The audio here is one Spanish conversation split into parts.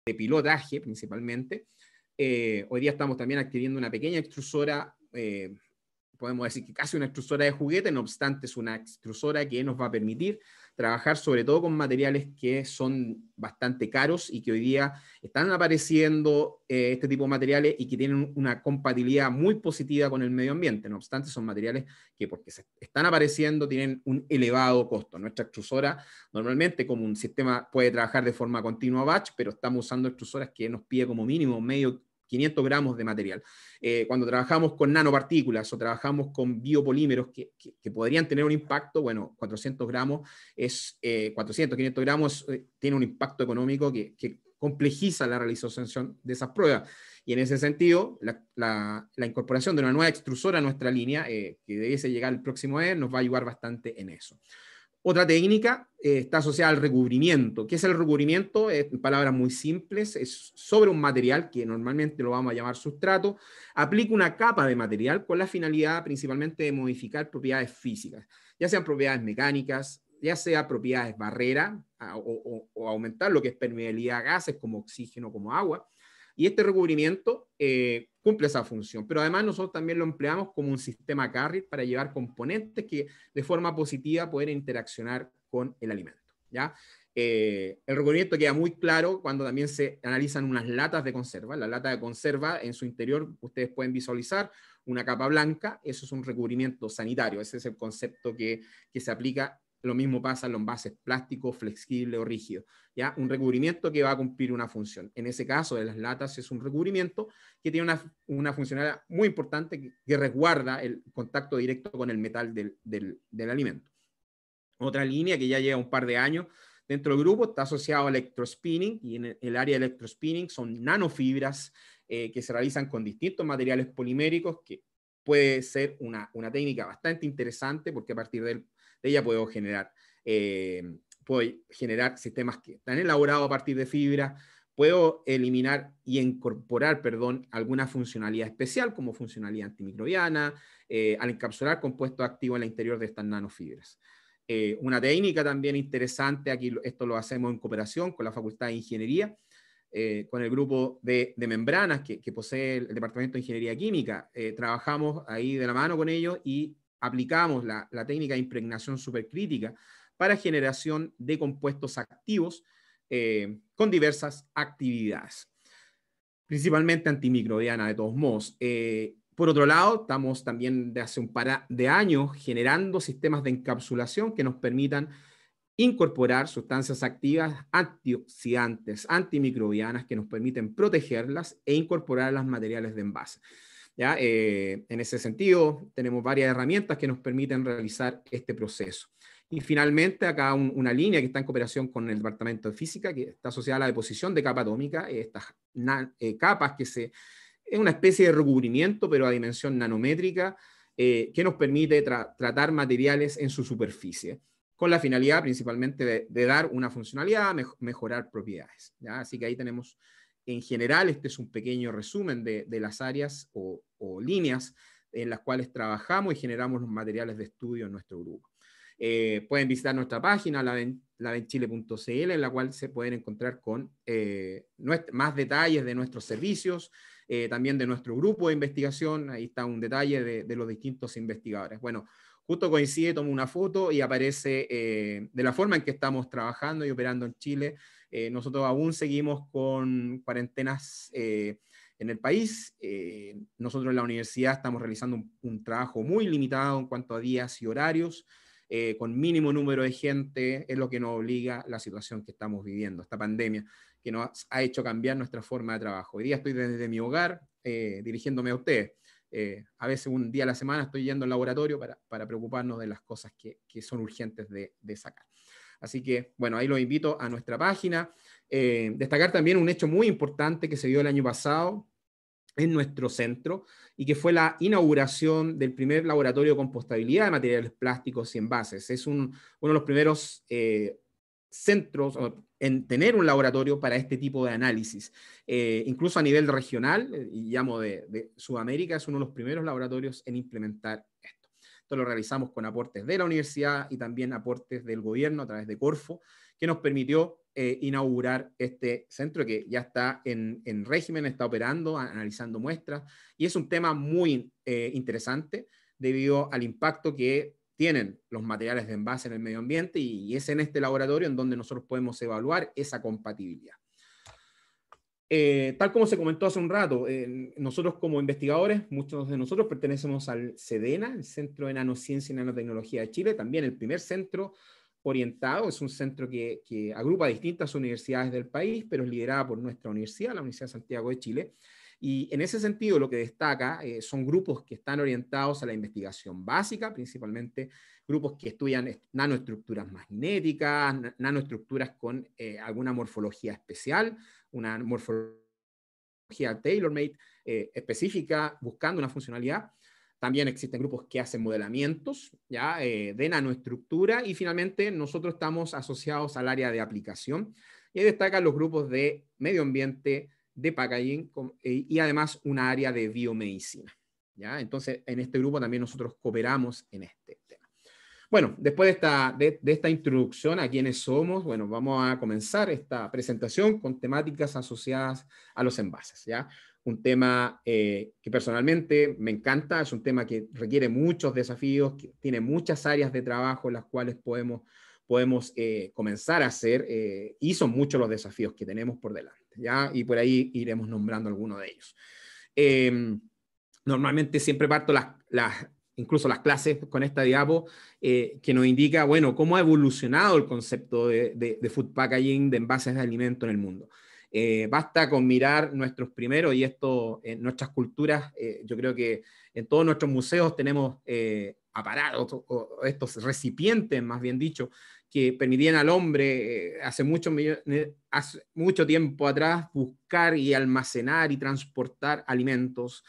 de pilotaje principalmente. Hoy día estamos también adquiriendo una pequeña extrusora, podemos decir que casi una extrusora de juguete, no obstante es una extrusora que nos va a permitir trabajar sobre todo con materiales que son bastante caros y que hoy día están apareciendo este tipo de materiales y que tienen una compatibilidad muy positiva con el medio ambiente. No obstante, son materiales que porque se están apareciendo tienen un elevado costo. Nuestra extrusora normalmente como un sistema puede trabajar de forma continua batch, pero estamos usando extrusoras que nos pide como mínimo 500 gramos de material. Cuando trabajamos con nanopartículas o trabajamos con biopolímeros que podrían tener un impacto, bueno, 400 gramos es 400, 500 gramos tiene un impacto económico que complejiza la realización de esas pruebas. Y en ese sentido, la incorporación de una nueva extrusora a nuestra línea, que debiese llegar el próximo mes, nos va a ayudar bastante en eso. Otra técnica está asociada al recubrimiento. ¿Qué es el recubrimiento? En palabras muy simples, es sobre un material que normalmente lo vamos a llamar sustrato, aplica una capa de material con la finalidad principalmente de modificar propiedades físicas, ya sean propiedades mecánicas, ya sea propiedades barrera o aumentar lo que es permeabilidad a gases como oxígeno, como agua. Y este recubrimiento cumple esa función, pero además nosotros también lo empleamos como un sistema carrier para llevar componentes que de forma positiva pueden interaccionar con el alimento, ¿ya? El recubrimiento queda muy claro cuando también se analizan unas latas de conserva. La lata de conserva, en su interior, ustedes pueden visualizar una capa blanca, eso es un recubrimiento sanitario, ese es el concepto que se aplica. Lo mismo pasa en los envases plásticos, flexibles o rígidos, ¿ya? Un recubrimiento que va a cumplir una función. En ese caso de las latas es un recubrimiento que tiene una funcionalidad muy importante que resguarda el contacto directo con el metal del alimento. Otra línea que ya lleva un par de años dentro del grupo está asociado a electrospinning, y en el área de electrospinning son nanofibras que se realizan con distintos materiales poliméricos, que puede ser una técnica bastante interesante porque a partir de ella puedo generar sistemas que están elaborados a partir de fibra, puedo eliminar y incorporar, alguna funcionalidad especial como funcionalidad antimicrobiana, al encapsular compuestos activos en el interior de estas nanofibras. Una técnica también interesante, aquí esto lo hacemos en cooperación con la Facultad de Ingeniería, con el grupo de membranas que posee el Departamento de Ingeniería Química. Trabajamos ahí de la mano con ellos y aplicamos la técnica de impregnación supercrítica para generación de compuestos activos con diversas actividades, principalmente antimicrobiana de todos modos. Por otro lado, estamos también de hace un par de años generando sistemas de encapsulación que nos permitan incorporar sustancias activas antioxidantes, antimicrobianas que nos permiten protegerlas e incorporar los materiales de envase. ¿Ya? En ese sentido, tenemos varias herramientas que nos permiten realizar este proceso. Y finalmente, acá una línea que está en cooperación con el Departamento de Física, que está asociada a la deposición de capa atómica, estas capas es una especie de recubrimiento, pero a dimensión nanométrica, que nos permite tratar materiales en su superficie, con la finalidad principalmente de dar una funcionalidad, mejorar propiedades, ¿ya? Así que ahí tenemos, en general, este es un pequeño resumen de las áreas o líneas en las cuales trabajamos y generamos los materiales de estudio en nuestro grupo. Pueden visitar nuestra página, lavenchile.cl, en la cual se pueden encontrar con más detalles de nuestros servicios, también de nuestro grupo de investigación. Ahí está un detalle de los distintos investigadores. Bueno, justo coincide, tomo una foto y aparece de la forma en que estamos trabajando y operando en Chile. Nosotros aún seguimos con cuarentenas en el país. Nosotros en la universidad estamos realizando un trabajo muy limitado en cuanto a días y horarios, con mínimo número de gente. Es lo que nos obliga la situación que estamos viviendo, esta pandemia, que nos ha hecho cambiar nuestra forma de trabajo. Hoy día estoy desde mi hogar dirigiéndome a ustedes. A veces un día a la semana estoy yendo al laboratorio para preocuparnos de las cosas que son urgentes de sacar. Así que, bueno, ahí los invito a nuestra página. Destacar también un hecho muy importante que se dio el año pasado en nuestro centro, y que fue la inauguración del primer laboratorio de compostabilidad de materiales plásticos y envases. Es uno de los primeros centros en tener un laboratorio para este tipo de análisis. Incluso a nivel regional, y llamo de Sudamérica, es uno de los primeros laboratorios en implementar esto. Esto lo realizamos con aportes de la universidad y también aportes del gobierno a través de Corfo, que nos permitió inaugurar este centro que ya está en régimen, está operando, analizando muestras, y es un tema muy interesante debido al impacto que tienen los materiales de envase en el medio ambiente, y es en este laboratorio en donde nosotros podemos evaluar esa compatibilidad. Tal como se comentó hace un rato, nosotros como investigadores, muchos de nosotros pertenecemos al CEDENA, el Centro de Nanociencia y Nanotecnología de Chile, también el primer centro orientado, es un centro que agrupa distintas universidades del país, pero es liderada por nuestra universidad, la Universidad de Santiago de Chile, y en ese sentido lo que destaca son grupos que están orientados a la investigación básica, principalmente grupos que estudian nanoestructuras magnéticas, nanoestructuras con alguna morfología especial, una morfología tailor-made específica, buscando una funcionalidad. También existen grupos que hacen modelamientos, ¿ya? De nanoestructura, y finalmente nosotros estamos asociados al área de aplicación, y ahí destacan los grupos de medio ambiente, de packaging, y además una área de biomedicina, ¿ya? Entonces, en este grupo también nosotros cooperamos en este tema. Bueno, después de esta introducción a quiénes somos, bueno, vamos a comenzar esta presentación con temáticas asociadas a los envases, ¿ya? Un tema que personalmente me encanta, es un tema que requiere muchos desafíos, que tiene muchas áreas de trabajo en las cuales podemos comenzar a hacer, y son muchos los desafíos que tenemos por delante, ¿ya? Y por ahí iremos nombrando algunos de ellos. Normalmente siempre parto incluso las clases con esta diapo que nos indica, bueno, cómo ha evolucionado el concepto de food packaging, de envases de alimento en el mundo. Basta con mirar nuestros primeros, y esto en nuestras culturas, yo creo que en todos nuestros museos tenemos aparatos o estos recipientes, más bien dicho, que permitían al hombre hace mucho tiempo atrás buscar y almacenar y transportar alimentos.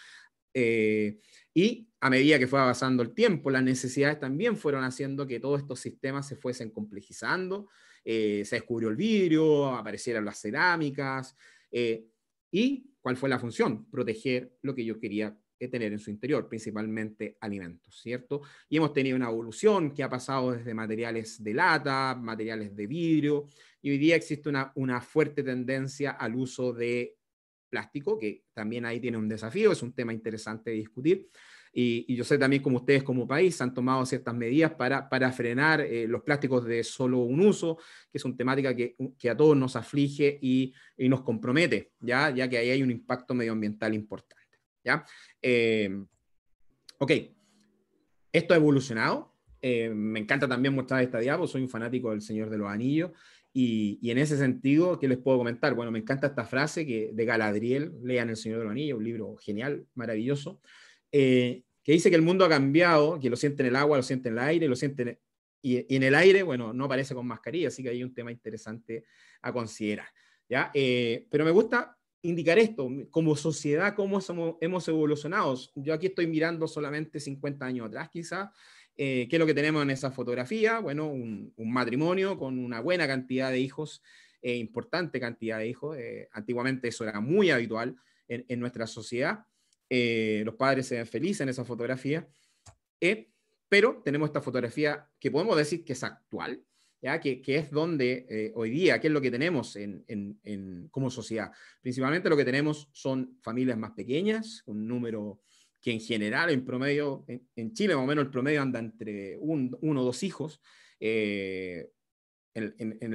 Y a medida que fue avanzando el tiempo, las necesidades también fueron haciendo que todos estos sistemas se fuesen complejizando. Se descubrió el vidrio, aparecieron las cerámicas. ¿Y cuál fue la función? Proteger lo que yo quería tener en su interior, principalmente alimentos, ¿cierto? Y hemos tenido una evolución que ha pasado desde materiales de lata, materiales de vidrio, y hoy día existe una fuerte tendencia al uso de plástico, que también ahí tiene un desafío, es un tema interesante de discutir. Y yo sé también como ustedes como país han tomado ciertas medidas para frenar los plásticos de solo un uso, que es una temática que a todos nos aflige y nos compromete, ya que ahí hay un impacto medioambiental importante. ¿Ya? Ok, esto ha evolucionado. Me encanta también mostrar esta diapo, soy un fanático del Señor de los Anillos, y en ese sentido, ¿qué les puedo comentar? Bueno, me encanta esta frase de Galadriel, lean El Señor de los Anillos, un libro genial, maravilloso, que dice que el mundo ha cambiado, que lo siente en el agua, lo siente en el aire, y en el aire, bueno, no aparece con mascarilla, así que hay un tema interesante a considerar, ¿ya? Pero me gusta indicar esto, como sociedad, cómo hemos evolucionado. Yo aquí estoy mirando solamente 50 años atrás, quizás. ¿Qué es lo que tenemos en esa fotografía? Bueno, un matrimonio con una buena cantidad de hijos, importante cantidad de hijos. Antiguamente eso era muy habitual en nuestra sociedad. Los padres se ven felices en esa fotografía. Pero tenemos esta fotografía que podemos decir que es actual, ¿ya? Que es donde hoy día, ¿qué es lo que tenemos como sociedad? Principalmente lo que tenemos son familias más pequeñas, un número que en general, en promedio, en Chile más o menos el promedio anda entre uno o dos hijos. En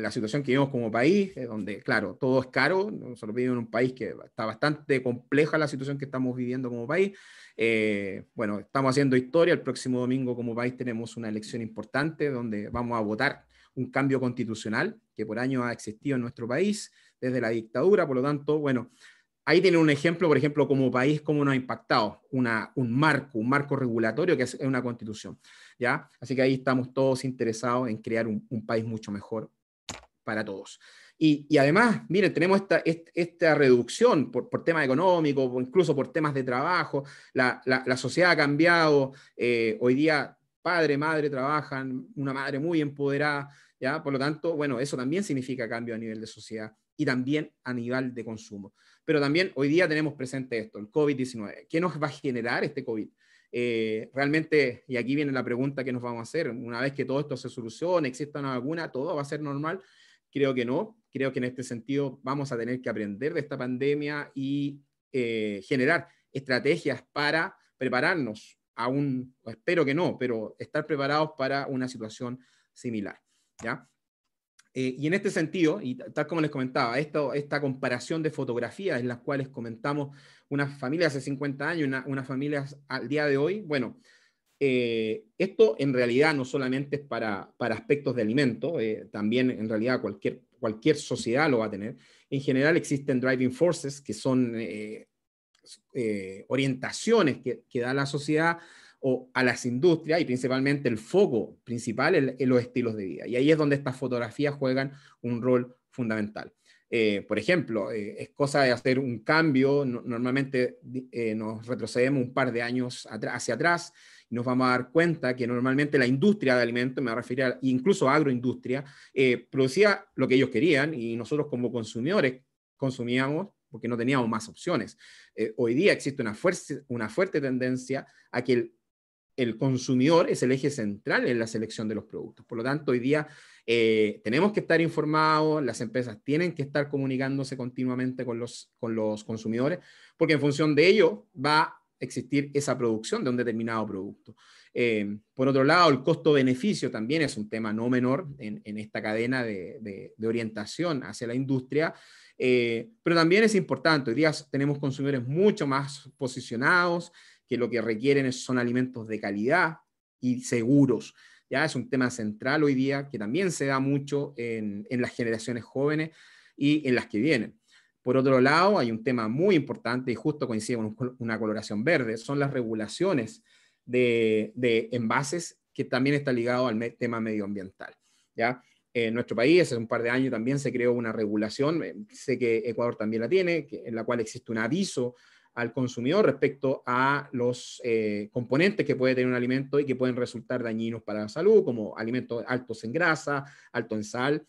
la situación que vivimos como país, donde, claro, todo es caro, nosotros vivimos en un país que está bastante compleja la situación que estamos viviendo como país. Bueno, estamos haciendo historia, el próximo domingo como país tenemos una elección importante donde vamos a votar un cambio constitucional que por años ha existido en nuestro país desde la dictadura, por lo tanto, bueno, ahí tienen un ejemplo, por ejemplo, como país, cómo nos ha impactado un marco regulatorio que es una constitución, ¿ya? Así que ahí estamos todos interesados en crear un país mucho mejor para todos. Y además, miren, tenemos esta reducción por temas económicos, o incluso por temas de trabajo. La sociedad ha cambiado. Hoy día, padre, madre trabajan, una madre muy empoderada, ¿ya? Por lo tanto, bueno, eso también significa cambio a nivel de sociedad y también a nivel de consumo. Pero también hoy día tenemos presente esto, el COVID-19. ¿Qué nos va a generar este COVID? Realmente, y aquí viene la pregunta que nos vamos a hacer, una vez que todo esto se solucione, exista una vacuna, ¿todo va a ser normal? Creo que no. creo que en este sentido vamos a tener que aprender de esta pandemia y generar estrategias para prepararnos espero que no, pero estar preparados para una situación similar, ¿ya? Y en este sentido, y tal como les comentaba, esta comparación de fotografías en las cuales comentamos unas familias hace 50 años, unas familias al día de hoy, bueno, esto en realidad no solamente es para aspectos de alimento, también en realidad cualquier sociedad lo va a tener. En general existen driving forces, que son orientaciones que da la sociedad o a las industrias, y principalmente el foco principal en los estilos de vida. Y ahí es donde estas fotografías juegan un rol fundamental. Por ejemplo, es cosa de hacer un cambio, normalmente nos retrocedemos un par de años hacia atrás y nos vamos a dar cuenta que normalmente la industria de alimentos, me refiero a incluso agroindustria, producía lo que ellos querían y nosotros como consumidores consumíamos porque no teníamos más opciones. Hoy día existe una fuerte tendencia a que el consumidor es el eje central en la selección de los productos. Por lo tanto, hoy día tenemos que estar informados, las empresas tienen que estar comunicándose continuamente con los consumidores, porque en función de ello va a existir esa producción de un determinado producto. Por otro lado, el costo-beneficio también es un tema no menor en esta cadena de orientación hacia la industria, pero también es importante. Hoy día tenemos consumidores mucho más posicionados, que lo que requieren son alimentos de calidad y seguros. Ya es un tema central hoy día que también se da mucho en las generaciones jóvenes y en las que vienen. Por otro lado, hay un tema muy importante y justo coincide con una coloración verde, son las regulaciones de envases, que también está ligado al tema medioambiental. ¿Ya? En nuestro país, hace un par de años también se creó una regulación, sé que Ecuador también la tiene, en la cual existe un aviso al consumidor respecto a los componentes que puede tener un alimento y que pueden resultar dañinos para la salud, como alimentos altos en grasa, alto en sal,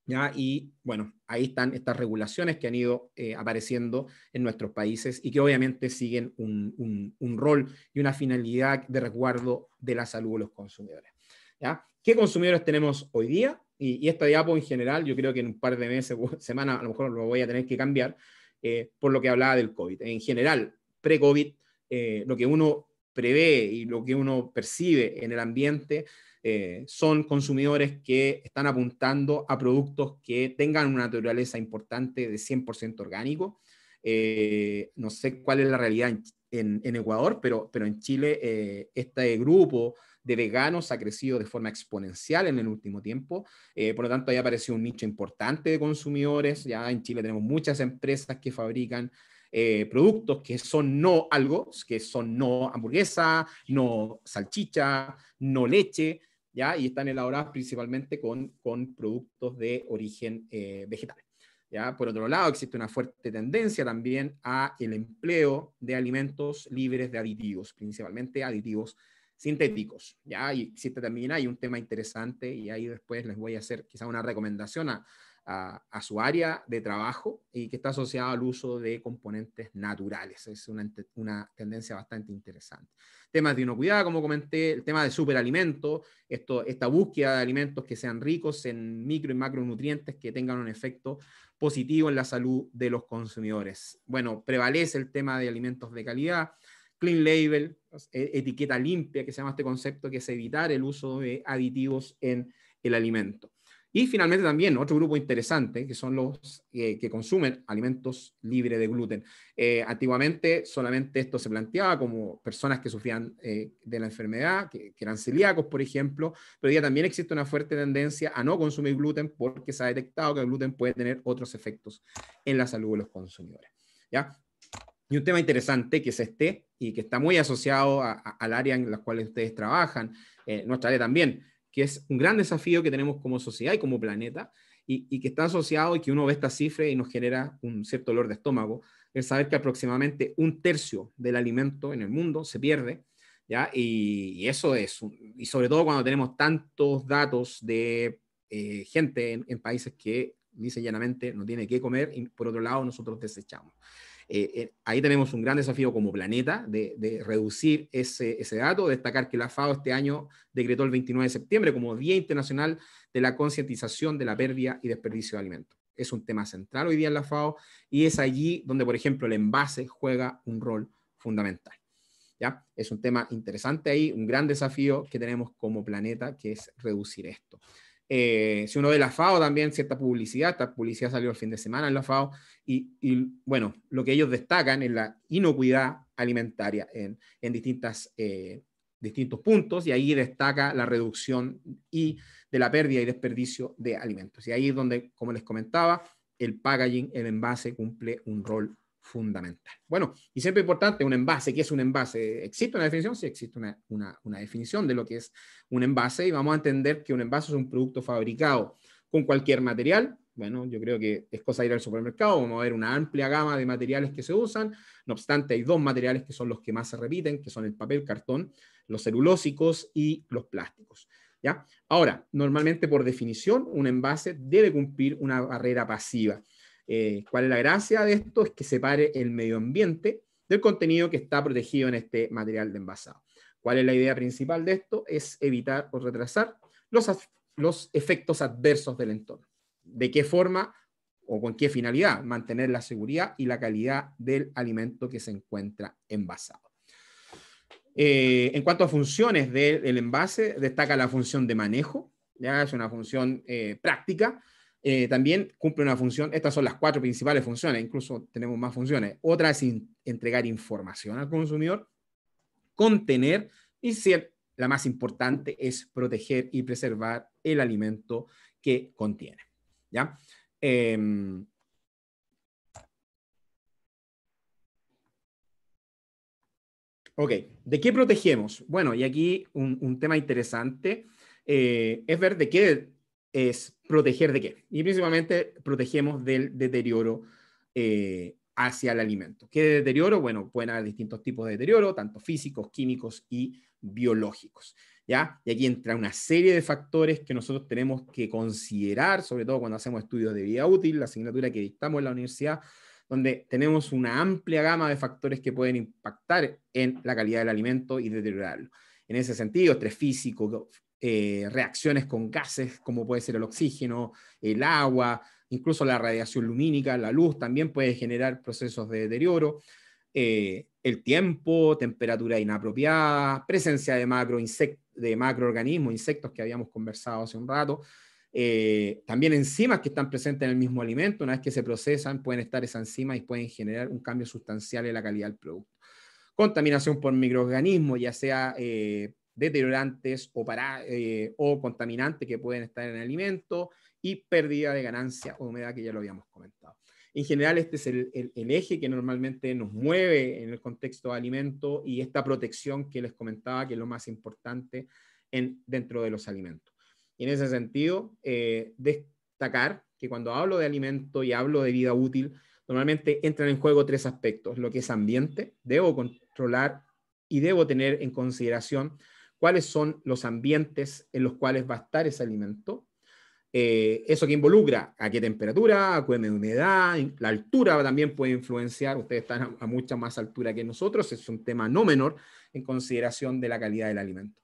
¿ya? Y bueno, ahí están estas regulaciones que han ido apareciendo en nuestros países y que obviamente siguen un rol y una finalidad de resguardo de la salud de los consumidores, ¿ya? ¿Qué consumidores tenemos hoy día? Y esta diapo en general, yo creo que en un par de meses, semanas, a lo mejor lo voy a tener que cambiar, por lo que hablaba del COVID. En general, pre-COVID, lo que uno prevé y lo que uno percibe en el ambiente son consumidores que están apuntando a productos que tengan una naturaleza importante de 100% orgánico. No sé cuál es la realidad en Ecuador, pero en Chile este grupo de veganos ha crecido de forma exponencial en el último tiempo. Por lo tanto, ahí apareció un nicho importante de consumidores. Ya en Chile tenemos muchas empresas que fabrican productos que son no algo, que son no hamburguesa, no salchicha, no leche, ¿ya? Y están elaboradas principalmente con productos de origen vegetal. ¿Ya? Por otro lado, existe una fuerte tendencia también a el empleo de alimentos libres de aditivos, principalmente aditivos sintéticos. ¿Ya? Y existe también, hay un tema interesante, y ahí después les voy a hacer quizá una recomendación a su área de trabajo y que está asociado al uso de componentes naturales. Es una tendencia bastante interesante. Temas de inocuidad, como comenté, el tema de superalimentos, esta búsqueda de alimentos que sean ricos en micro y macronutrientes que tengan un efecto positivo en la salud de los consumidores. Bueno, prevalece el tema de alimentos de calidad, clean label, etiqueta limpia, que se llama este concepto, que es evitar el uso de aditivos en el alimento. Y finalmente también otro grupo interesante, que son los que consumen alimentos libres de gluten. Antiguamente solamente esto se planteaba como personas que sufrían de la enfermedad, que eran celíacos, por ejemplo, pero hoy día también existe una fuerte tendencia a no consumir gluten porque se ha detectado que el gluten puede tener otros efectos en la salud de los consumidores. ¿Ya? Y un tema interesante que es y que está muy asociado al área en la cual ustedes trabajan, nuestra área también, que es un gran desafío que tenemos como sociedad y como planeta, y que está asociado y que uno ve esta cifra y nos genera un cierto dolor de estómago, es saber que aproximadamente 1/3 del alimento en el mundo se pierde, ¿ya? Y eso es, y sobre todo cuando tenemos tantos datos de gente en países que, dice llanamente, no tiene qué comer, y por otro lado nosotros desechamos. Ahí tenemos un gran desafío como planeta de reducir ese dato, destacar que la FAO este año decretó el 29 de septiembre como Día Internacional de la Concientización de la Pérdida y Desperdicio de Alimentos. es un tema central hoy día en la FAO, y es allí donde, por ejemplo, el envase juega un rol fundamental. ¿Ya? Es un tema interesante ahí, un gran desafío que tenemos como planeta, que es reducir esto. Si uno ve la FAO también, esta publicidad salió el fin de semana en la FAO, y bueno, lo que ellos destacan es la inocuidad alimentaria en distintos puntos, y ahí destaca la reducción de la pérdida y desperdicio de alimentos. Y ahí es donde, como les comentaba, el packaging, el envase, cumple un rol fundamental. Bueno, y siempre importante, un envase. ¿Qué es un envase? ¿Existe una definición? Sí, existe una definición de lo que es un envase, y vamos a entender que un envase es un producto fabricado con cualquier material. Bueno, yo creo que es cosa de ir al supermercado, vamos a ver una amplia gama de materiales que se usan. No obstante, hay dos materiales que son los que más se repiten, que son el papel, cartón, los celulósicos y los plásticos. ¿Ya? Ahora, normalmente por definición, un envase debe cumplir una barrera pasiva. ¿Cuál es la gracia de esto? Es que separe el medio ambiente del contenido que está protegido en este material de envasado. ¿Cuál es la idea principal de esto? Es evitar o retrasar los efectos adversos del entorno. ¿De qué forma o con qué finalidad? Mantener la seguridad y la calidad del alimento que se encuentra envasado. En cuanto a funciones del envase, destaca la función de manejo, ¿ya? Es una función práctica. También cumple una función, estas son las 4 principales funciones, incluso tenemos más funciones. Otra es entregar información al consumidor, contener, y la más importante es proteger y preservar el alimento que contiene. ¿Ya? Ok, ¿de qué protegemos? Bueno, y aquí un tema interesante es ver de qué es proteger de qué. Y principalmente protegemos del deterioro hacia el alimento. ¿Qué deterioro? Bueno, pueden haber distintos tipos de deterioro, tanto físicos, químicos y biológicos. ¿Ya? Y aquí entra una serie de factores que nosotros tenemos que considerar, sobre todo cuando hacemos estudios de vida útil, la asignatura que dictamos en la universidad, donde tenemos una amplia gama de factores que pueden impactar en la calidad del alimento y deteriorarlo. En ese sentido, estrés físico, reacciones con gases como puede ser el oxígeno, el agua, incluso la radiación lumínica, la luz también puede generar procesos de deterioro. El tiempo, temperatura inapropiada, presencia de macroorganismos, insectos que habíamos conversado hace un rato. También enzimas que están presentes en el mismo alimento, una vez que se procesan, pueden estar esas enzimas y pueden generar un cambio sustancial en la calidad del producto. Contaminación por microorganismos, ya sea deteriorantes o contaminantes que pueden estar en el alimento, y pérdida de ganancia o humedad, que ya lo habíamos comentado. En general, este es el eje que normalmente nos mueve en el contexto de alimento, y esta protección que les comentaba, que es lo más importante dentro de los alimentos. Y en ese sentido, destacar que cuando hablo de alimento y hablo de vida útil, normalmente entran en juego 3 aspectos. Lo que es ambiente, debo controlar y debo tener en consideración cuáles son los ambientes en los cuales va a estar ese alimento. Eso que involucra a qué temperatura, a qué humedad, la altura también puede influenciar. Ustedes están a mucha más altura que nosotros, es un tema no menor en consideración de la calidad del alimento.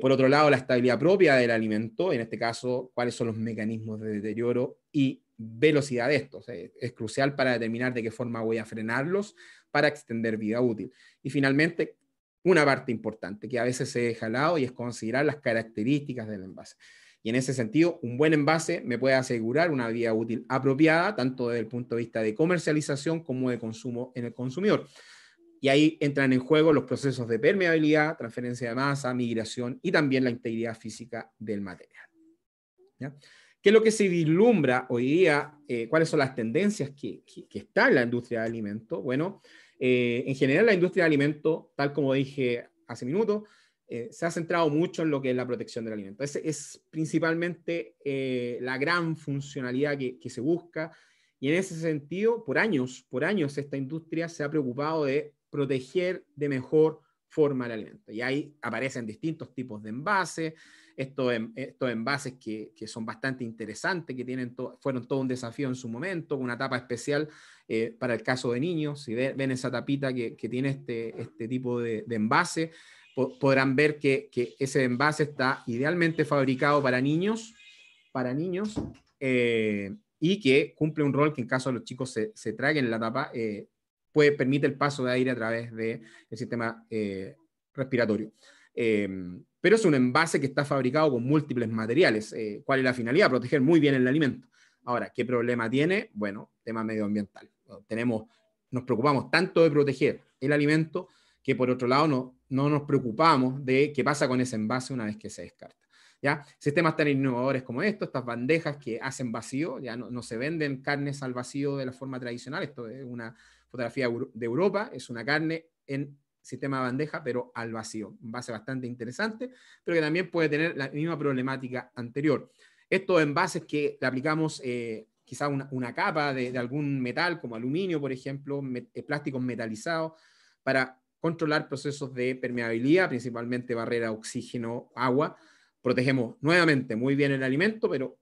Por otro lado, la estabilidad propia del alimento, en este caso, cuáles son los mecanismos de deterioro y velocidad de estos. Es crucial para determinar de qué forma voy a frenarlos para extender vida útil. Y finalmente, una parte importante que a veces se deja al lado, y es considerar las características del envase. Y en ese sentido, un buen envase me puede asegurar una vida útil apropiada, tanto desde el punto de vista de comercialización como de consumo en el consumidor. Y ahí entran en juego los procesos de permeabilidad, transferencia de masa, migración y también la integridad física del material. ¿Ya? ¿Qué es lo que se vislumbra hoy día? ¿Cuáles son las tendencias que está en la industria de alimentos? Bueno, en general la industria de alimentos, tal como dije hace minutos, se ha centrado mucho en lo que es la protección del alimento. Es principalmente la gran funcionalidad que se busca, y en ese sentido, por años, esta industria se ha preocupado de proteger de mejor forma el alimento. Y ahí aparecen distintos tipos de envases, estos envases que son bastante interesantes, que fueron todo un desafío en su momento, con una tapa especial para el caso de niños. Si ven esa tapita que tiene este tipo de envase, podrán ver que ese envase está idealmente fabricado para niños, y que cumple un rol que en caso de los chicos se traguen la tapa, permite el paso de aire a través del sistema respiratorio. Pero es un envase que está fabricado con múltiples materiales. ¿Cuál es la finalidad? Proteger muy bien el alimento. Ahora, ¿qué problema tiene? Bueno, tema medioambiental. Nos preocupamos tanto de proteger el alimento que por otro lado no nos preocupamos de qué pasa con ese envase una vez que se descarta. ¿Ya? Sistemas tan innovadores como estos, estas bandejas que hacen vacío, ya no se venden carnes al vacío de la forma tradicional. Esto es una fotografía de Europa, es una carne en sistema de bandeja, pero al vacío. Un envase bastante interesante, pero que también puede tener la misma problemática anterior. Estos envases que le aplicamos quizá una capa de algún metal, como aluminio, por ejemplo, plásticos metalizados, para controlar procesos de permeabilidad, principalmente barrera oxígeno, agua. Protegemos nuevamente muy bien el alimento, pero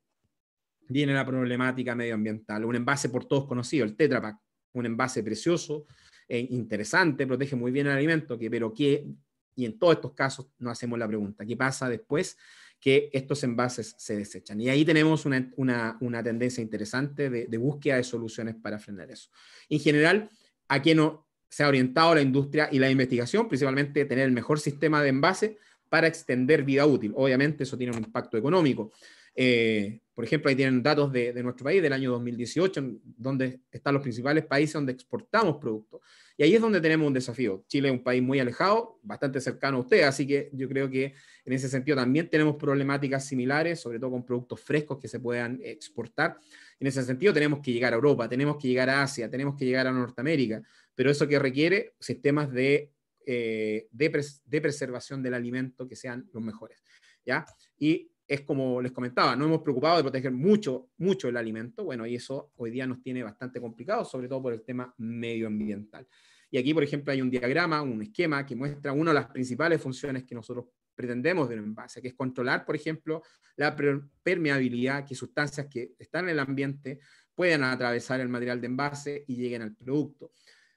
viene la problemática medioambiental. Un envase por todos conocido, el Tetra Pak, un envase precioso, interesante, protege muy bien el alimento, y en todos estos casos nos hacemos la pregunta, ¿qué pasa después que estos envases se desechan? Y ahí tenemos una tendencia interesante de búsqueda de soluciones para frenar eso. En general, ¿a qué no se ha orientado la industria y la investigación? Principalmente tener el mejor sistema de envase para extender vida útil. Obviamente eso tiene un impacto económico. Por ejemplo, ahí tienen datos de nuestro país del año 2018, donde están los principales países donde exportamos productos. Y ahí es donde tenemos un desafío. Chile es un país muy alejado, bastante cercano a usted, así que yo creo que en ese sentido también tenemos problemáticas similares, sobre todo con productos frescos que se puedan exportar. En ese sentido tenemos que llegar a Europa, tenemos que llegar a Asia, tenemos que llegar a Norteamérica, pero eso que requiere sistemas de preservación del alimento que sean los mejores, ¿ya? Y es como les comentaba, nos hemos preocupado de proteger mucho el alimento, bueno, y eso hoy día nos tiene bastante complicado, sobre todo por el tema medioambiental. Y aquí, por ejemplo, hay un diagrama, un esquema que muestra una de las principales funciones que nosotros pretendemos de un envase, que es controlar, por ejemplo, la permeabilidad, que sustancias que están en el ambiente puedan atravesar el material de envase y lleguen al producto.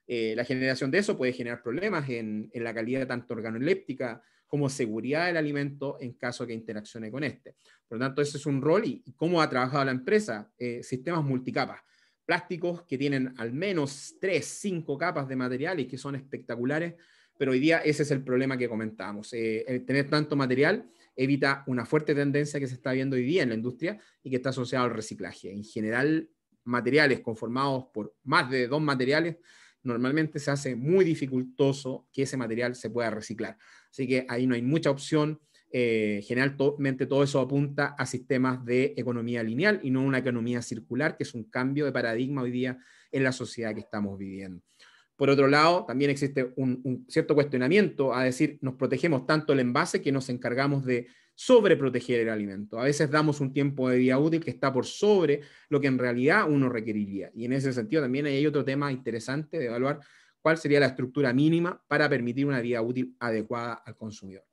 La generación de eso puede generar problemas en la calidad tanto organoléptica como seguridad del alimento en caso de que interaccione con este. Por lo tanto, ese es un rol y cómo ha trabajado la empresa. Sistemas multicapas, plásticos que tienen al menos 3, 5 capas de material y que son espectaculares, pero hoy día ese es el problema que comentábamos. El tener tanto material evita una fuerte tendencia que se está viendo hoy día en la industria y que está asociado al reciclaje. En general, materiales conformados por más de 2 materiales normalmente se hace muy dificultoso que ese material se pueda reciclar. Así que ahí no hay mucha opción. Generalmente todo eso apunta a sistemas de economía lineal y no una economía circular, que es un cambio de paradigma hoy día en la sociedad que estamos viviendo. Por otro lado, también existe un cierto cuestionamiento a decir, nos protegemos tanto el envase que nos encargamos de sobreproteger el alimento. A veces damos un tiempo de vida útil que está por sobre lo que en realidad uno requeriría. Y en ese sentido también hay otro tema interesante de evaluar cuál sería la estructura mínima para permitir una vida útil adecuada al consumidor.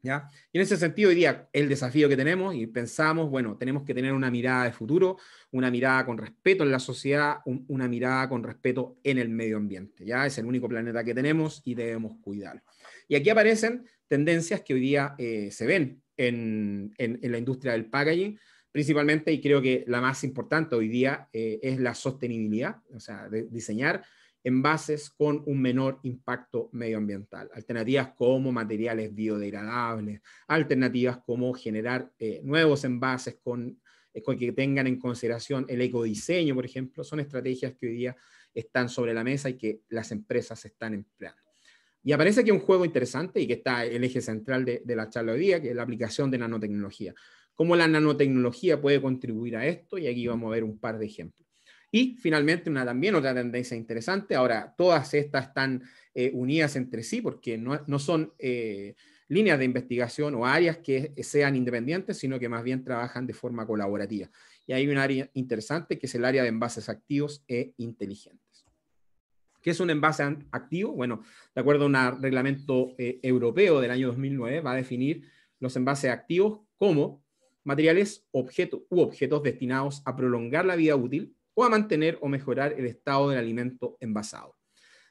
¿Ya? Y en ese sentido, hoy día, el desafío que tenemos y pensamos, bueno, tenemos que tener una mirada de futuro, una mirada con respeto en la sociedad, una mirada con respeto en el medio ambiente. ¿Ya? Es el único planeta que tenemos y debemos cuidarlo. Y aquí aparecen tendencias que hoy día se ven en la industria del packaging, principalmente, y creo que la más importante hoy día es la sostenibilidad, o sea, de diseñar envases con un menor impacto medioambiental. Alternativas como materiales biodegradables, alternativas como generar nuevos envases con que tengan en consideración el ecodiseño, por ejemplo, son estrategias que hoy día están sobre la mesa y que las empresas están empleando. Y aparece aquí un juego interesante y que está el eje central de la charla hoy día, que es la aplicación de nanotecnología. Cómo la nanotecnología puede contribuir a esto, y aquí vamos a ver un par de ejemplos. Y finalmente, también otra tendencia interesante, ahora todas estas están unidas entre sí porque no son líneas de investigación o áreas que sean independientes, sino que más bien trabajan de forma colaborativa. Y hay un área interesante que es el área de envases activos e inteligentes. ¿Qué es un envase activo? Bueno, de acuerdo a un reglamento europeo del año 2009, va a definir los envases activos como materiales u objetos destinados a prolongar la vida útil o a mantener o mejorar el estado del alimento envasado.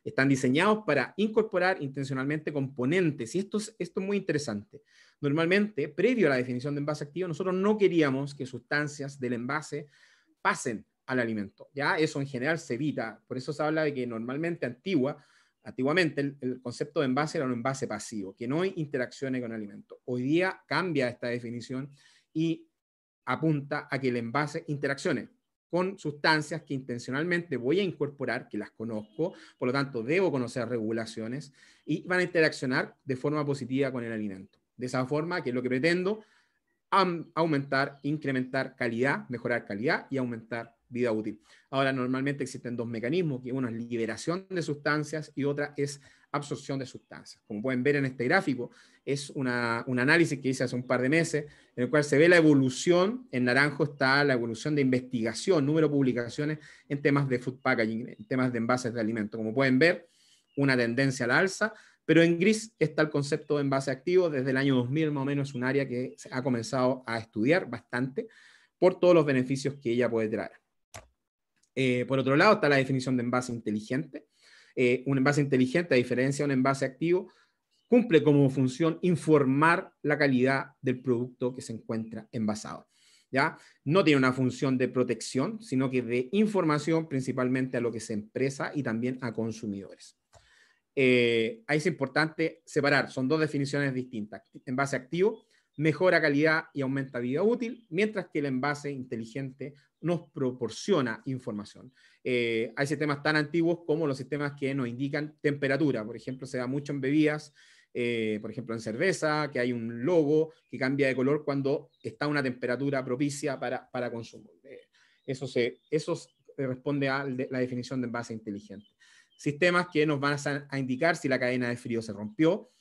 Están diseñados para incorporar intencionalmente componentes, y esto es muy interesante. Normalmente, previo a la definición de envase activo, nosotros no queríamos que sustancias del envase pasen al alimento. ¿Ya? Eso en general se evita. Por eso se habla de que normalmente antiguamente el concepto de envase era un envase pasivo, que no interaccione con el alimento. Hoy día cambia esta definición y apunta a que el envase interaccione con sustancias que intencionalmente voy a incorporar, que las conozco, por lo tanto debo conocer regulaciones y van a interaccionar de forma positiva con el alimento. De esa forma, que es lo que pretendo, aumentar, incrementar calidad, mejorar calidad y aumentar vida útil. Ahora, normalmente existen dos mecanismos, que uno es liberación de sustancias y otra es absorción de sustancias. Como pueden ver en este gráfico, es un análisis que hice hace un par de meses, en el cual se ve la evolución, en naranjo está la evolución de investigación, número de publicaciones en temas de food packaging, en temas de envases de alimentos. Como pueden ver, una tendencia al alza, pero en gris está el concepto de envase activo. Desde el año 2000 más o menos es un área que se ha comenzado a estudiar bastante por todos los beneficios que ella puede traer. Por otro lado está la definición de envase inteligente. Un envase inteligente, a diferencia de un envase activo, cumple como función informar la calidad del producto que se encuentra envasado. ¿Ya? No tiene una función de protección, sino que de información principalmente a lo que se empresa y también a consumidores. Ahí es importante separar, son dos definiciones distintas. Envase activo mejora calidad y aumenta vida útil, mientras que el envase inteligente nos proporciona información. Hay sistemas tan antiguos como los sistemas que nos indican temperatura. Por ejemplo, se da mucho en bebidas, por ejemplo en cerveza, que hay un logo que cambia de color cuando está a una temperatura propicia para consumo. Eso responde a la definición de envase inteligente. Sistemas que nos van a indicar si la cadena de frío se rompió,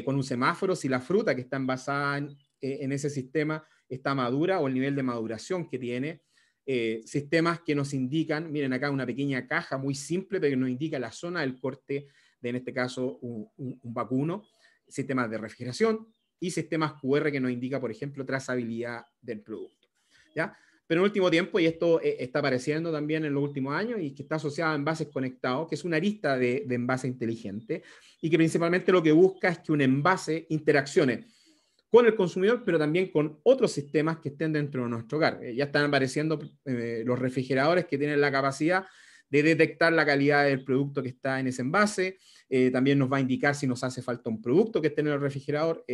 con un semáforo, si la fruta que está envasada en ese sistema está madura o el nivel de maduración que tiene. Sistemas que nos indican, miren acá una pequeña caja muy simple, pero que nos indica la zona del corte de, en este caso, un vacuno. Sistemas de refrigeración y sistemas QR que nos indica, por ejemplo, trazabilidad del producto. ¿Ya? Pero en el último tiempo, y esto está apareciendo también en los últimos años, y que está asociado a envases conectados, que es una arista de envase inteligente, y que principalmente lo que busca es que un envase interaccione con el consumidor, pero también con otros sistemas que estén dentro de nuestro hogar. Ya están apareciendo los refrigeradores que tienen la capacidad de detectar la calidad del producto que está en ese envase. También nos va a indicar si nos hace falta un producto que esté en el refrigerador.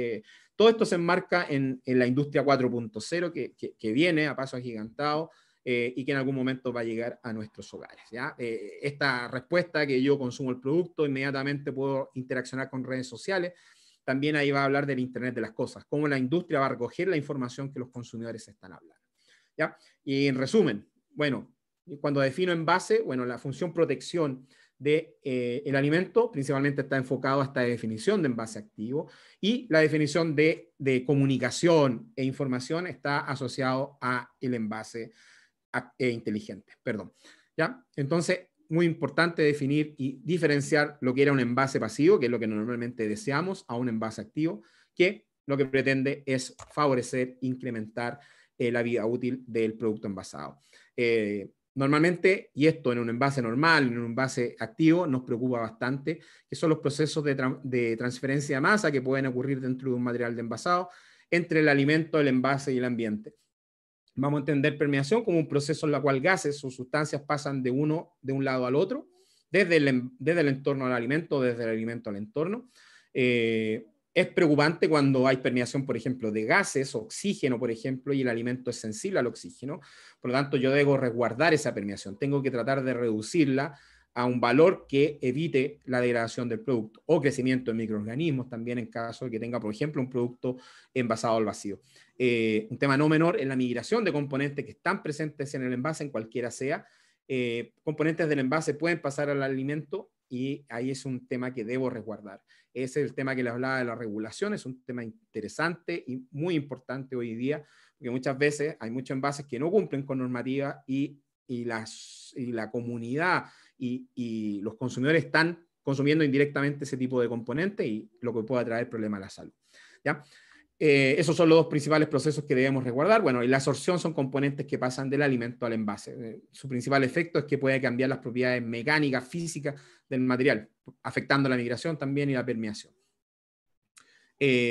Todo esto se enmarca en la industria 4.0 que viene a paso agigantado y que en algún momento va a llegar a nuestros hogares. ¿Ya? Esta respuesta que yo consumo el producto, inmediatamente puedo interaccionar con redes sociales. También ahí va a hablar del Internet de las cosas, cómo la industria va a recoger la información que los consumidores están hablando. ¿Ya? Y en resumen, bueno, cuando defino envase, bueno, la función protección del alimento principalmente está enfocado a esta definición de envase activo, y la definición de comunicación e información está asociado a el envase inteligente. Perdón. ¿Ya? Entonces, muy importante definir y diferenciar lo que era un envase pasivo, que es lo que normalmente deseamos, a un envase activo, que lo que pretende es favorecer, incrementar la vida útil del producto envasado. Normalmente, y esto en un envase normal, en un envase activo, nos preocupa bastante, que son los procesos de transferencia de masa que pueden ocurrir dentro de un material de envasado entre el alimento, el envase y el ambiente. Vamos a entender permeación como un proceso en el cual gases o sustancias pasan de un lado al otro, desde el entorno al alimento, desde el alimento al entorno. Es preocupante cuando hay permeación, por ejemplo, de gases, oxígeno, por ejemplo, y el alimento es sensible al oxígeno. Por lo tanto, yo debo resguardar esa permeación. Tengo que tratar de reducirla a un valor que evite la degradación del producto o crecimiento de microorganismos también en caso de que tenga, por ejemplo, un producto envasado al vacío. Un tema no menor es la migración de componentes que están presentes en el envase, en cualquiera sea. Componentes del envase pueden pasar al alimento y ahí es un tema que debo resguardar. Ese es el tema que les hablaba de la regulación, es un tema interesante y muy importante hoy día, porque muchas veces hay muchos envases que no cumplen con normativa y la comunidad y los consumidores están consumiendo indirectamente ese tipo de componentes y lo que puede traer problemas a la salud. ¿Ya? Esos son los dos principales procesos que debemos resguardar. Bueno, y la absorción son componentes que pasan del alimento al envase. Su principal efecto es que puede cambiar las propiedades mecánicas, físicas del material, afectando la migración también y la permeación.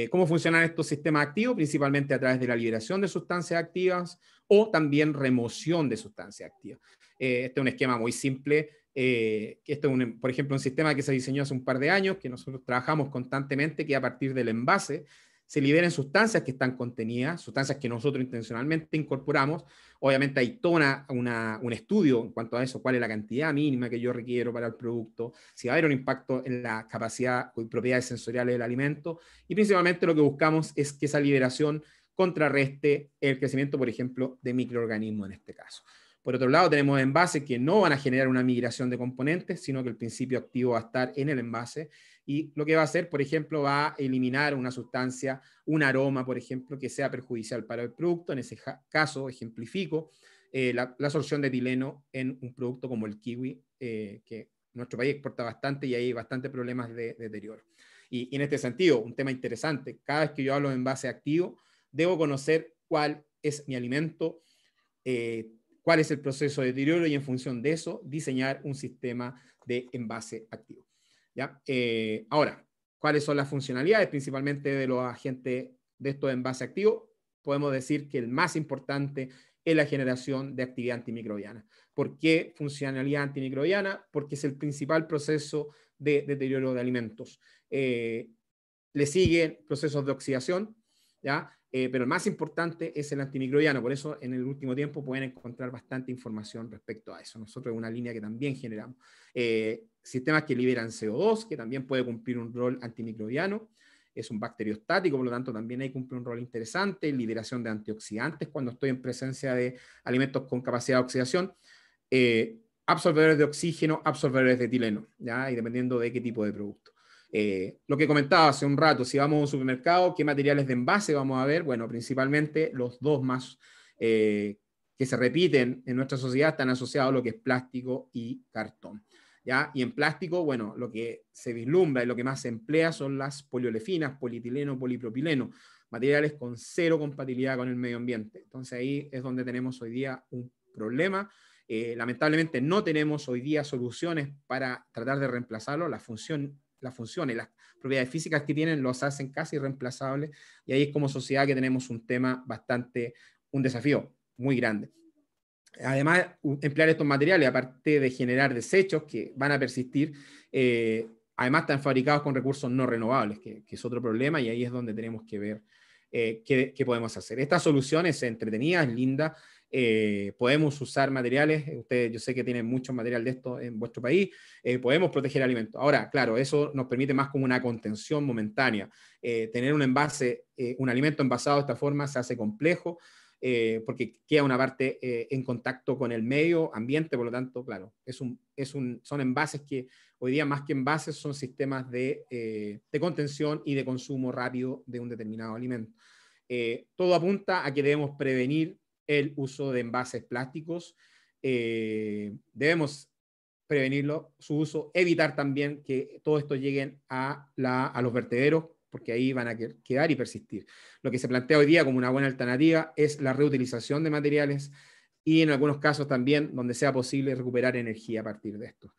¿Cómo funcionan estos sistemas activos? Principalmente a través de la liberación de sustancias activas o también remoción de sustancias activas. Este es un esquema muy simple. Este es por ejemplo, un sistema que se diseñó hace un par de años, que nosotros trabajamos constantemente, que a partir del envase se liberen sustancias que están contenidas, sustancias que nosotros intencionalmente incorporamos. Obviamente hay todo un estudio en cuanto a eso, cuál es la cantidad mínima que yo requiero para el producto, si va a haber un impacto en la capacidad y propiedades sensoriales del alimento, y principalmente lo que buscamos es que esa liberación contrarreste el crecimiento, por ejemplo, de microorganismos en este caso. Por otro lado, tenemos envases que no van a generar una migración de componentes, sino que el principio activo va a estar en el envase, y lo que va a hacer, por ejemplo, va a eliminar una sustancia, un aroma, por ejemplo, que sea perjudicial para el producto. En ese caso, ejemplifico, la absorción de etileno en un producto como el kiwi, que nuestro país exporta bastante y hay bastantes problemas de deterioro. Y en este sentido, un tema interesante, cada vez que yo hablo de envase activo, debo conocer cuál es mi alimento, cuál es el proceso de deterioro, y en función de eso diseñar un sistema de envase activo. ¿Ya? Ahora, ¿cuáles son las funcionalidades principalmente de los agentes de estos envases activos? Podemos decir que el más importante es la generación de actividad antimicrobiana. ¿Por qué funcionalidad antimicrobiana? Porque es el principal proceso de deterioro de alimentos. Le siguen procesos de oxidación, ¿ya? Pero el más importante es el antimicrobiano. Por eso en el último tiempo pueden encontrar bastante información respecto a eso. Nosotros es una línea que también generamos. Sistemas que liberan CO2, que también puede cumplir un rol antimicrobiano. Es un bacteriostático, por lo tanto también ahí cumple un rol interesante. Liberación de antioxidantes cuando estoy en presencia de alimentos con capacidad de oxidación. Absorbedores de oxígeno, absorbedores de etileno, ¿ya? Y dependiendo de qué tipo de producto. Lo que comentaba hace un rato, si vamos a un supermercado, ¿qué materiales de envase vamos a ver? Bueno, principalmente los dos más que se repiten en nuestra sociedad están asociados a lo que es plástico y cartón. ¿Ya? Y en plástico, bueno, lo que se vislumbra y lo que más se emplea son las poliolefinas, polietileno, polipropileno, materiales con cero compatibilidad con el medio ambiente. Entonces ahí es donde tenemos hoy día un problema. Lamentablemente no tenemos hoy día soluciones para tratar de reemplazarlo. Las funciones y las propiedades físicas que tienen los hacen casi irreemplazables, y ahí es como sociedad que tenemos un tema un desafío muy grande. Además, emplear estos materiales, aparte de generar desechos que van a persistir, además están fabricados con recursos no renovables, que es otro problema, y ahí es donde tenemos que ver qué podemos hacer. Esta solución es entretenida, es linda. Podemos usar materiales, ustedes, yo sé que tienen mucho material de esto en vuestro país, podemos proteger alimentos. Ahora, claro, eso nos permite más como una contención momentánea. Tener un envase, un alimento envasado de esta forma se hace complejo, porque queda una parte en contacto con el medio ambiente, por lo tanto, claro, son envases que hoy día más que envases son sistemas de contención y de consumo rápido de un determinado alimento. Todo apunta a que debemos prevenir el uso de envases plásticos, debemos prevenirlo, su uso, evitar también que todo esto llegue a los vertederos, porque ahí van a quedar y persistir. Lo que se plantea hoy día como una buena alternativa es la reutilización de materiales, y en algunos casos también donde sea posible recuperar energía a partir de esto.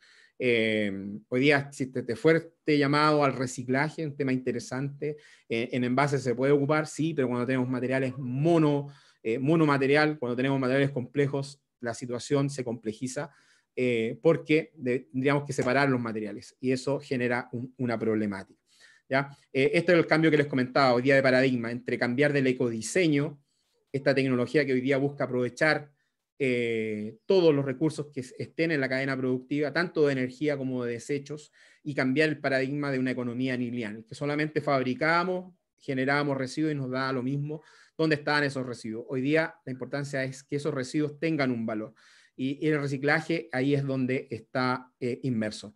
Hoy día existe este fuerte llamado al reciclaje, un tema interesante. En envases se puede ocupar, sí, pero cuando tenemos materiales monomaterial, cuando tenemos materiales complejos, la situación se complejiza, porque tendríamos que separar los materiales, y eso genera una problemática. ¿Ya? Este es el cambio que les comentaba hoy día de paradigma, entre cambiar del ecodiseño, esta tecnología que hoy día busca aprovechar todos los recursos que estén en la cadena productiva, tanto de energía como de desechos, y cambiar el paradigma de una economía lineal, que solamente fabricábamos, generábamos residuos y nos da lo mismo dónde estaban esos residuos. Hoy día la importancia es que esos residuos tengan un valor, y el reciclaje ahí es donde está inmerso.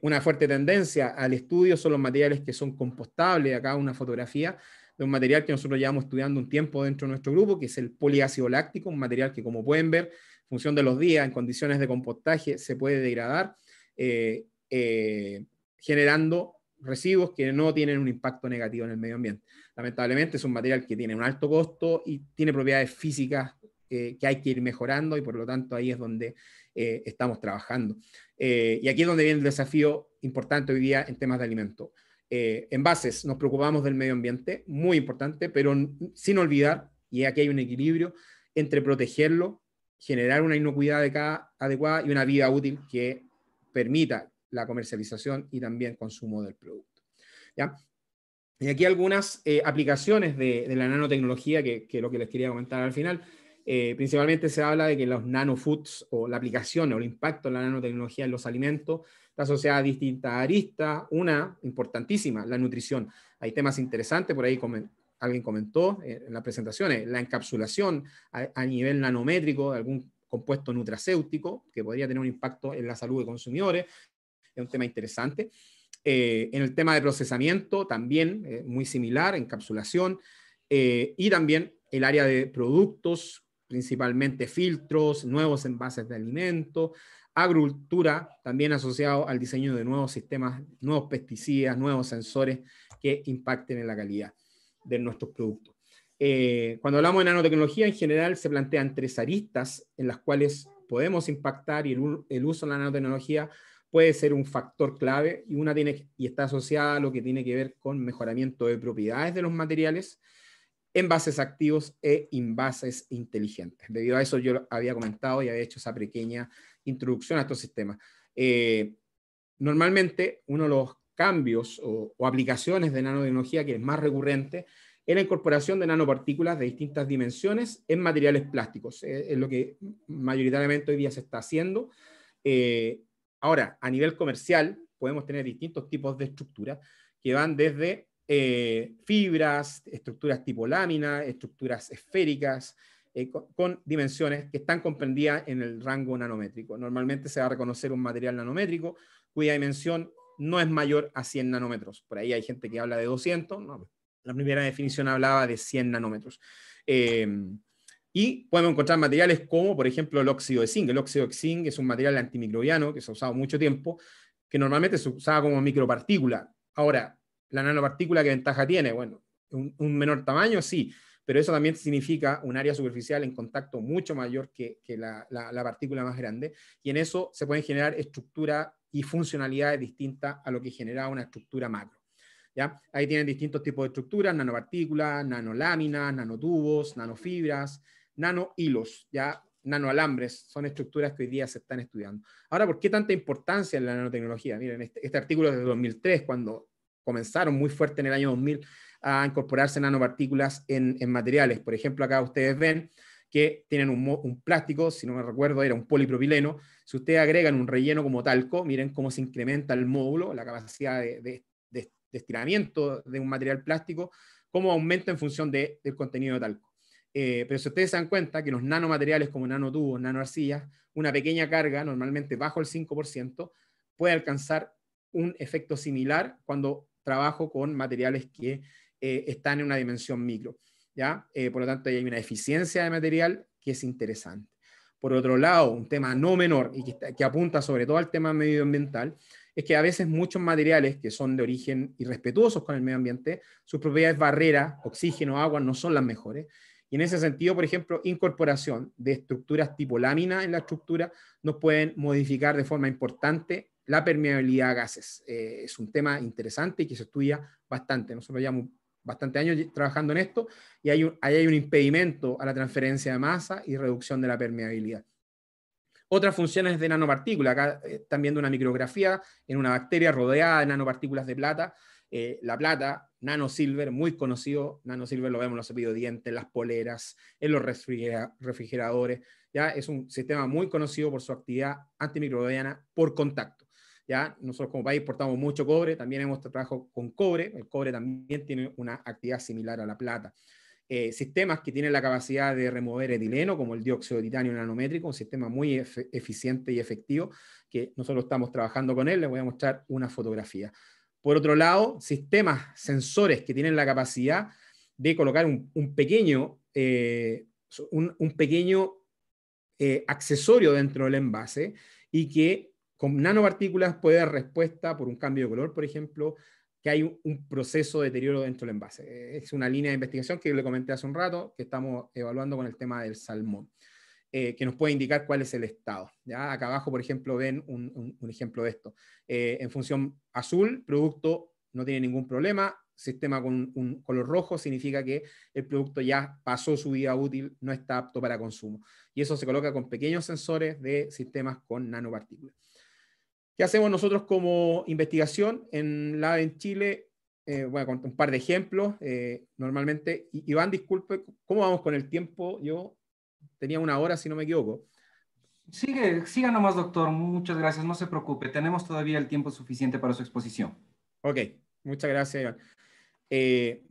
Una fuerte tendencia al estudio son los materiales que son compostables. Acá una fotografía de un material que nosotros llevamos estudiando un tiempo dentro de nuestro grupo, que es el poliácido láctico, un material que, como pueden ver, en función de los días, en condiciones de compostaje, se puede degradar, generando residuos que no tienen un impacto negativo en el medio ambiente. Lamentablemente es un material que tiene un alto costo y tiene propiedades físicas que hay que ir mejorando, y por lo tanto ahí es donde estamos trabajando. Y aquí es donde viene el desafío importante hoy día en temas de alimentos. Envases, nos preocupamos del medio ambiente, muy importante, pero sin olvidar, y aquí hay un equilibrio entre protegerlo, generar una inocuidad adecuada y una vida útil que permita la comercialización y también consumo del producto. ¿Ya? Y aquí algunas aplicaciones de la nanotecnología que es lo que les quería comentar al final. Principalmente se habla de que los nanofoods o la aplicación o el impacto de la nanotecnología en los alimentos está asociada a distintas aristas. Una importantísima, la nutrición. Hay temas interesantes, por ahí alguien comentó en las presentaciones, la encapsulación a nivel nanométrico de algún compuesto nutracéutico que podría tener un impacto en la salud de consumidores. Es un tema interesante. En el tema de procesamiento también muy similar, encapsulación, y también el área de productos, principalmente filtros, nuevos envases de alimentos, agricultura, también asociado al diseño de nuevos sistemas, nuevos pesticidas, nuevos sensores que impacten en la calidad de nuestros productos. Cuando hablamos de nanotecnología, en general se plantean tres aristas en las cuales podemos impactar, y el uso de la nanotecnología puede ser un factor clave, y está asociada a lo que tiene que ver con mejoramiento de propiedades de los materiales, envases activos e envases inteligentes. Debido a eso yo había comentado y había hecho esa pequeña introducción a estos sistemas. Normalmente uno de los cambios o aplicaciones de nanotecnología que es más recurrente es la incorporación de nanopartículas de distintas dimensiones en materiales plásticos. Es lo que mayoritariamente hoy día se está haciendo. Ahora, a nivel comercial, podemos tener distintos tipos de estructuras que van desde fibras, estructuras tipo lámina, estructuras esféricas, con dimensiones que están comprendidas en el rango nanométrico. Normalmente se va a reconocer un material nanométrico cuya dimensión no es mayor a 100 nanómetros. Por ahí hay gente que habla de 200, no, la primera definición hablaba de 100 nanómetros. Y podemos encontrar materiales como, por ejemplo, el óxido de zinc. El óxido de zinc es un material antimicrobiano que se ha usado mucho tiempo, que normalmente se usaba como micropartícula. Ahora, ¿la nanopartícula qué ventaja tiene? Bueno, un menor tamaño, sí, pero eso también significa un área superficial en contacto mucho mayor que la partícula más grande, y en eso se pueden generar estructuras y funcionalidades distintas a lo que generaba una estructura macro. ¿Ya? Ahí tienen distintos tipos de estructuras: nanopartículas, nanoláminas, nanotubos, nanofibras, nanohilos, ya nanoalambres, son estructuras que hoy día se están estudiando. Ahora, ¿por qué tanta importancia en la nanotecnología? Miren, este artículo es de 2003, cuando comenzaron muy fuerte en el año 2000 a incorporarse nanopartículas en materiales. Por ejemplo, acá ustedes ven que tienen un plástico, si no me recuerdo, era un polipropileno. Si ustedes agregan un relleno como talco, miren cómo se incrementa el módulo, la capacidad de estiramiento de un material plástico, cómo aumenta en función del contenido de talco. Pero si ustedes se dan cuenta que los nanomateriales como nanotubos, nanoarcillas, una pequeña carga, normalmente bajo el 5%, puede alcanzar un efecto similar cuando trabajo con materiales que están en una dimensión micro. ¿Ya? Por lo tanto, hay una eficiencia de material que es interesante. Por otro lado, un tema no menor y que apunta sobre todo al tema medioambiental, es que a veces muchos materiales que son de origen irrespetuosos con el medio ambiente, sus propiedades barrera, oxígeno, agua, no son las mejores. Y en ese sentido, por ejemplo, incorporación de estructuras tipo lámina en la estructura nos pueden modificar de forma importante la permeabilidad a gases. Es un tema interesante y que se estudia bastante. Nosotros llevamos bastantes años trabajando en esto, y ahí hay un impedimento a la transferencia de masa y reducción de la permeabilidad. Otras funciones de nanopartículas, acá están viendo una micrografía en una bacteria rodeada de nanopartículas de plata. La plata, nanosilver, muy conocido, nanosilver lo vemos en los cepillos de dientes, en las poleras, en los refrigeradores, ¿ya? Es un sistema muy conocido por su actividad antimicrobiana por contacto. ¿Ya? Nosotros como país importamos mucho cobre, también hemos trabajado con cobre, el cobre también tiene una actividad similar a la plata. Sistemas que tienen la capacidad de remover etileno, como el dióxido de titanio nanométrico, un sistema muy eficiente y efectivo, que nosotros estamos trabajando con él. Les voy a mostrar una fotografía. Por otro lado, sistemas, sensores que tienen la capacidad de colocar un pequeño accesorio dentro del envase, y que con nanopartículas puede dar respuesta por un cambio de color, por ejemplo, que hay un proceso de deterioro dentro del envase. Es una línea de investigación que le comenté hace un rato, que estamos evaluando con el tema del salmón, que nos puede indicar cuál es el estado. ¿Ya? Acá abajo, por ejemplo, ven un ejemplo de esto. En función azul, producto no tiene ningún problema. Sistema con un color rojo significa que el producto ya pasó su vida útil, no está apto para consumo. Y eso se coloca con pequeños sensores de sistemas con nanopartículas. ¿Qué hacemos nosotros como investigación en Lab en Chile? Voy a contar un par de ejemplos. Normalmente, Iván, disculpe, ¿cómo vamos con el tiempo? Yo tenía 1 hora, si no me equivoco. Siga nomás, doctor. Muchas gracias. No se preocupe. Tenemos todavía el tiempo suficiente para su exposición. Ok, muchas gracias, Iván.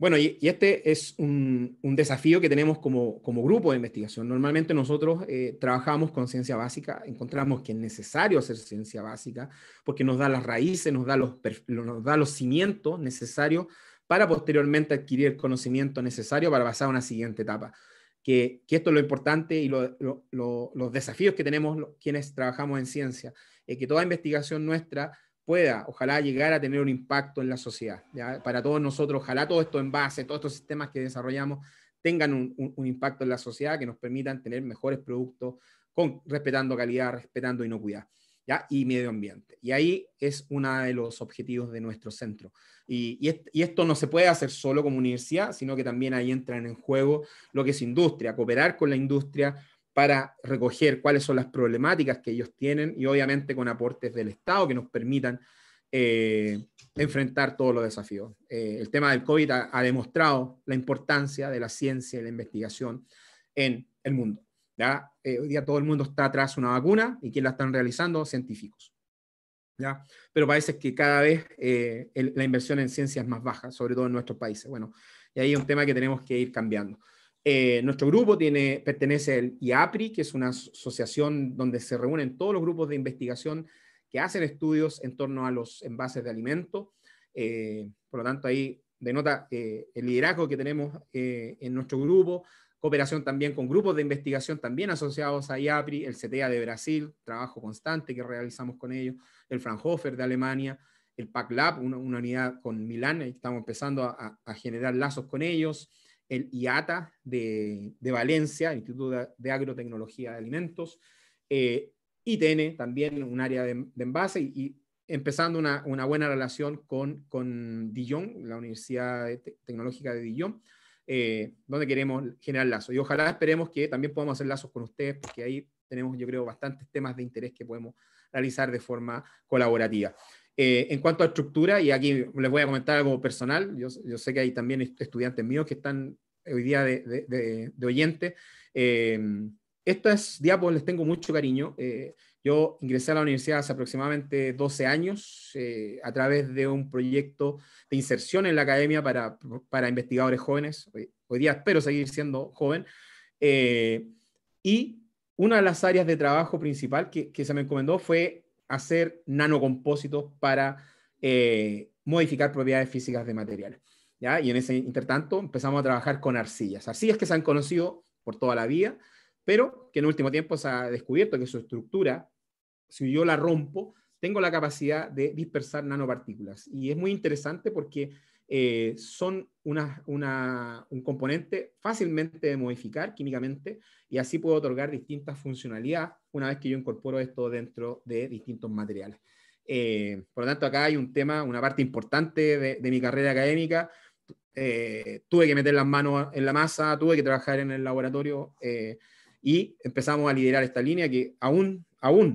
Bueno, y este es un desafío que tenemos como grupo de investigación. Normalmente nosotros trabajamos con ciencia básica, encontramos que es necesario hacer ciencia básica porque nos da las raíces, nos da los cimientos necesarios para posteriormente adquirir el conocimiento necesario para pasar a una siguiente etapa. Que esto es lo importante y los desafíos que tenemos quienes trabajamos en ciencia, que toda investigación nuestra pueda, ojalá, llegar a tener un impacto en la sociedad. ¿Ya? Para todos nosotros, ojalá todos estos envases, todos estos sistemas que desarrollamos tengan un impacto en la sociedad, que nos permitan tener mejores productos, respetando calidad, respetando inocuidad, ¿ya? Y medio ambiente. Y ahí es uno de los objetivos de nuestro centro. Y esto no se puede hacer solo como universidad, sino que también ahí entran en juego lo que es industria, cooperar con la industria para recoger cuáles son las problemáticas que ellos tienen y obviamente con aportes del Estado que nos permitan enfrentar todos los desafíos. El tema del COVID ha demostrado la importancia de la ciencia y la investigación en el mundo. ¿Ya? Hoy día todo el mundo está tras una vacuna y ¿quién la están realizando? Científicos. ¿Ya? Pero parece que cada vez la inversión en ciencia es más baja, sobre todo en nuestros países. Bueno, y ahí es un tema que tenemos que ir cambiando. Nuestro grupo pertenece al IAPRI, que es una asociación donde se reúnen todos los grupos de investigación que hacen estudios en torno a los envases de alimentos. Por lo tanto, ahí denota el liderazgo que tenemos en nuestro grupo, cooperación también con grupos de investigación también asociados a IAPRI, el CETEA de Brasil, trabajo constante que realizamos con ellos, el Fraunhofer de Alemania, el PacLab, una unidad con Milán, estamos empezando a generar lazos con ellos, el IATA de Valencia, Instituto de Agrotecnología de Alimentos, ITN también, un área de envase, y empezando una buena relación con Dijon, la Universidad Tecnológica de Dijon, donde queremos generar lazos. Y ojalá esperemos que también podamos hacer lazos con ustedes, porque ahí tenemos, yo creo, bastantes temas de interés que podemos realizar de forma colaborativa. En cuanto a estructura, y aquí les voy a comentar algo personal, yo sé que hay también estudiantes míos que están hoy día de oyentes. Estas diapos les tengo mucho cariño. Yo ingresé a la universidad hace aproximadamente 12 años a través de un proyecto de inserción en la academia para investigadores jóvenes. Hoy día espero seguir siendo joven. Y una de las áreas de trabajo principal que se me encomendó fue hacer nanocompósitos para modificar propiedades físicas de materiales. ¿Ya? Y en ese intertanto empezamos a trabajar con arcillas. Arcillas que se han conocido por toda la vida, pero que en último tiempo se ha descubierto que su estructura, si yo la rompo, tengo la capacidad de dispersar nanopartículas. Y es muy interesante porque son un componente fácilmente de modificar químicamente y así puedo otorgar distintas funcionalidades una vez que yo incorporo esto dentro de distintos materiales. Por lo tanto, acá hay un tema, una parte importante de mi carrera académica. Tuve que meter las manos en la masa, tuve que trabajar en el laboratorio y empezamos a liderar esta línea que aún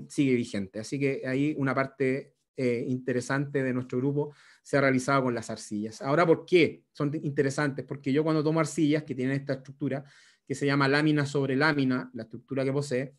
sigue vigente. Así que ahí una parte interesante de nuestro grupo se ha realizado con las arcillas. Ahora, ¿por qué son interesantes? Porque yo cuando tomo arcillas que tienen esta estructura, que se llama lámina sobre lámina, la estructura que posee,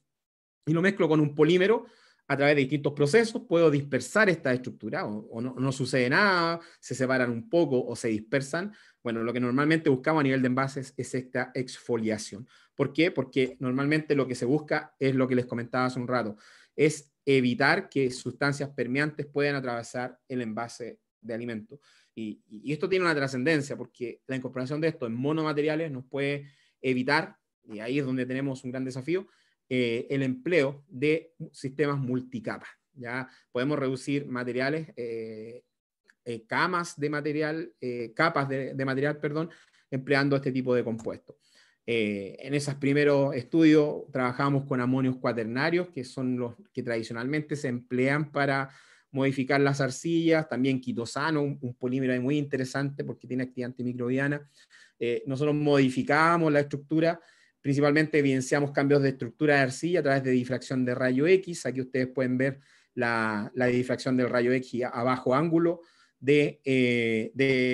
y lo mezclo con un polímero, a través de distintos procesos puedo dispersar esta estructura, o no sucede nada, se separan un poco o se dispersan. Bueno, lo que normalmente buscamos a nivel de envases es esta exfoliación. ¿Por qué? Porque normalmente lo que se busca es lo que les comentaba hace un rato, es evitar que sustancias permeantes puedan atravesar el envase de alimento. Y esto tiene una trascendencia, porque la incorporación de esto en monomateriales nos puede evitar, y ahí es donde tenemos un gran desafío, el empleo de sistemas multicapa. ¿Ya? Podemos reducir materiales, camas de material, capas de material, perdón, empleando este tipo de compuestos. En esos primeros estudios trabajamos con amonios cuaternarios, que son los que tradicionalmente se emplean para modificar las arcillas, también quitosano, un polímero muy interesante porque tiene actividad antimicrobiana. Nosotros modificamos la estructura, principalmente evidenciamos cambios de estructura de arcilla a través de difracción de rayo X. Aquí ustedes pueden ver la difracción del rayo X a bajo ángulo de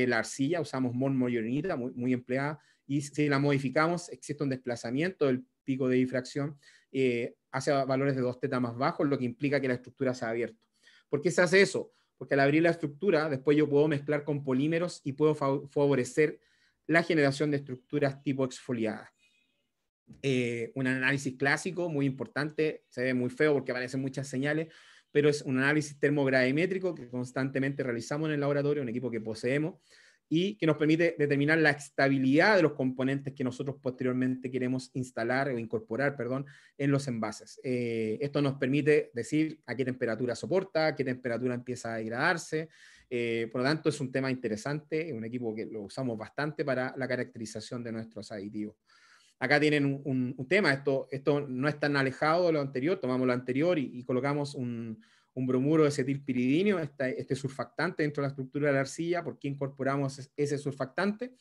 la arcilla. Usamos monomoionita, muy empleada, y si la modificamos, existe un desplazamiento del pico de difracción hacia valores de 2 teta más bajos, lo que implica que la estructura se ha abierto. ¿Por qué se hace eso? Porque al abrir la estructura, después yo puedo mezclar con polímeros y puedo favorecer la generación de estructuras tipo exfoliadas. Un análisis clásico muy importante, se ve muy feo porque aparecen muchas señales, pero es un análisis termogravimétrico que constantemente realizamos en el laboratorio, un equipo que poseemos, y que nos permite determinar la estabilidad de los componentes que nosotros posteriormente queremos instalar o incorporar, perdón, en los envases. Esto nos permite decir a qué temperatura soporta, a qué temperatura empieza a degradarse. Por lo tanto, es un tema interesante, un equipo que lo usamos bastante para la caracterización de nuestros aditivos. Acá tienen un tema, esto no es tan alejado de lo anterior, tomamos lo anterior y colocamos un bromuro de acetilpiridinio, este surfactante dentro de la estructura de la arcilla. ¿Por qué incorporamos ese surfactante?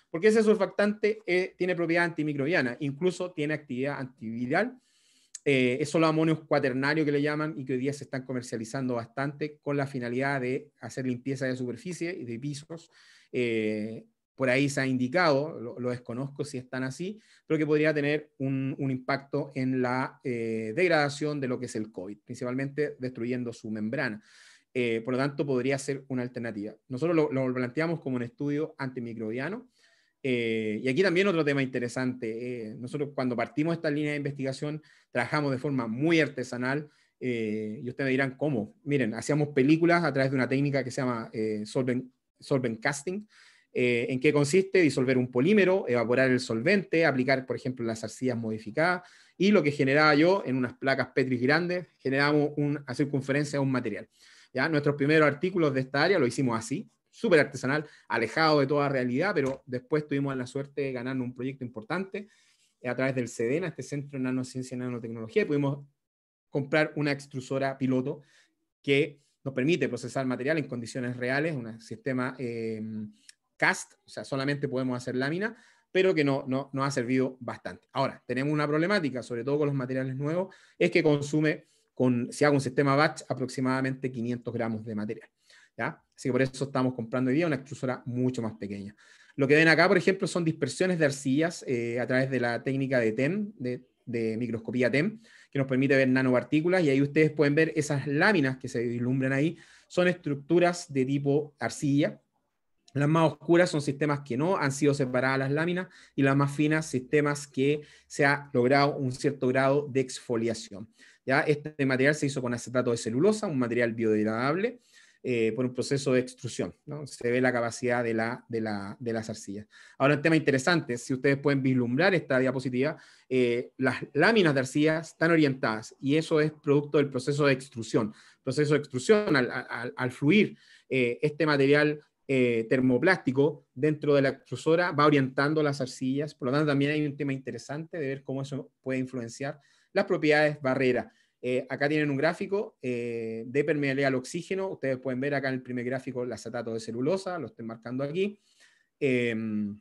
Porque ese surfactante tiene propiedad antimicrobiana, incluso tiene actividad antiviral. Es solo amonio cuaternario que le llaman y que hoy día se están comercializando bastante con la finalidad de hacer limpieza de superficie y de pisos. Por ahí se ha indicado, lo desconozco si están así, pero que podría tener un impacto en la degradación de lo que es el COVID, principalmente destruyendo su membrana. Por lo tanto, podría ser una alternativa. Nosotros lo planteamos como un estudio antimicrobiano. Y aquí también otro tema interesante. Nosotros cuando partimos esta línea de investigación trabajamos de forma muy artesanal. Y ustedes me dirán, ¿cómo? Miren, hacíamos películas a través de una técnica que se llama solvent casting. ¿En qué consiste? Disolver un polímero, evaporar el solvente, aplicar, por ejemplo, las arcillas modificadas, y lo que generaba yo en unas placas Petri grandes, generábamos una circunferencia de un material. ¿Ya? Nuestros primeros artículos de esta área lo hicimos así, súper artesanal, alejado de toda realidad, pero después tuvimos la suerte de ganar un proyecto importante a través del CEDENA, este Centro de Nanociencia y Nanotecnología, y pudimos comprar una extrusora piloto que nos permite procesar material en condiciones reales, un sistema cast, o sea, solamente podemos hacer lámina, pero que nos ha servido bastante. Ahora, tenemos una problemática, sobre todo con los materiales nuevos, es que consume, si hago un sistema batch, aproximadamente 500 gramos de material. ¿Ya? Así que por eso estamos comprando hoy día una extrusora mucho más pequeña. Lo que ven acá, por ejemplo, son dispersiones de arcillas a través de la técnica de TEM, de microscopía TEM, que nos permite ver nanopartículas, y ahí ustedes pueden ver esas láminas que se vislumbran ahí, son estructuras de tipo arcilla. Las más oscuras son sistemas que no han sido separadas las láminas, y las más finas, sistemas que se ha logrado un cierto grado de exfoliación. ¿Ya? Este material se hizo con acetato de celulosa, un material biodegradable, por un proceso de extrusión, ¿no? Se ve la capacidad de las arcillas. Ahora, un tema interesante, si ustedes pueden vislumbrar esta diapositiva, las láminas de arcilla están orientadas, y eso es producto del proceso de extrusión. Proceso de extrusión, al fluir este material termoplástico dentro de la extrusora, va orientando las arcillas. Por lo tanto, también hay un tema interesante de ver cómo eso puede influenciar las propiedades barreras. Acá tienen un gráfico de permeabilidad al oxígeno. Ustedes pueden ver acá en el primer gráfico el acetato de celulosa, lo estoy marcando aquí. En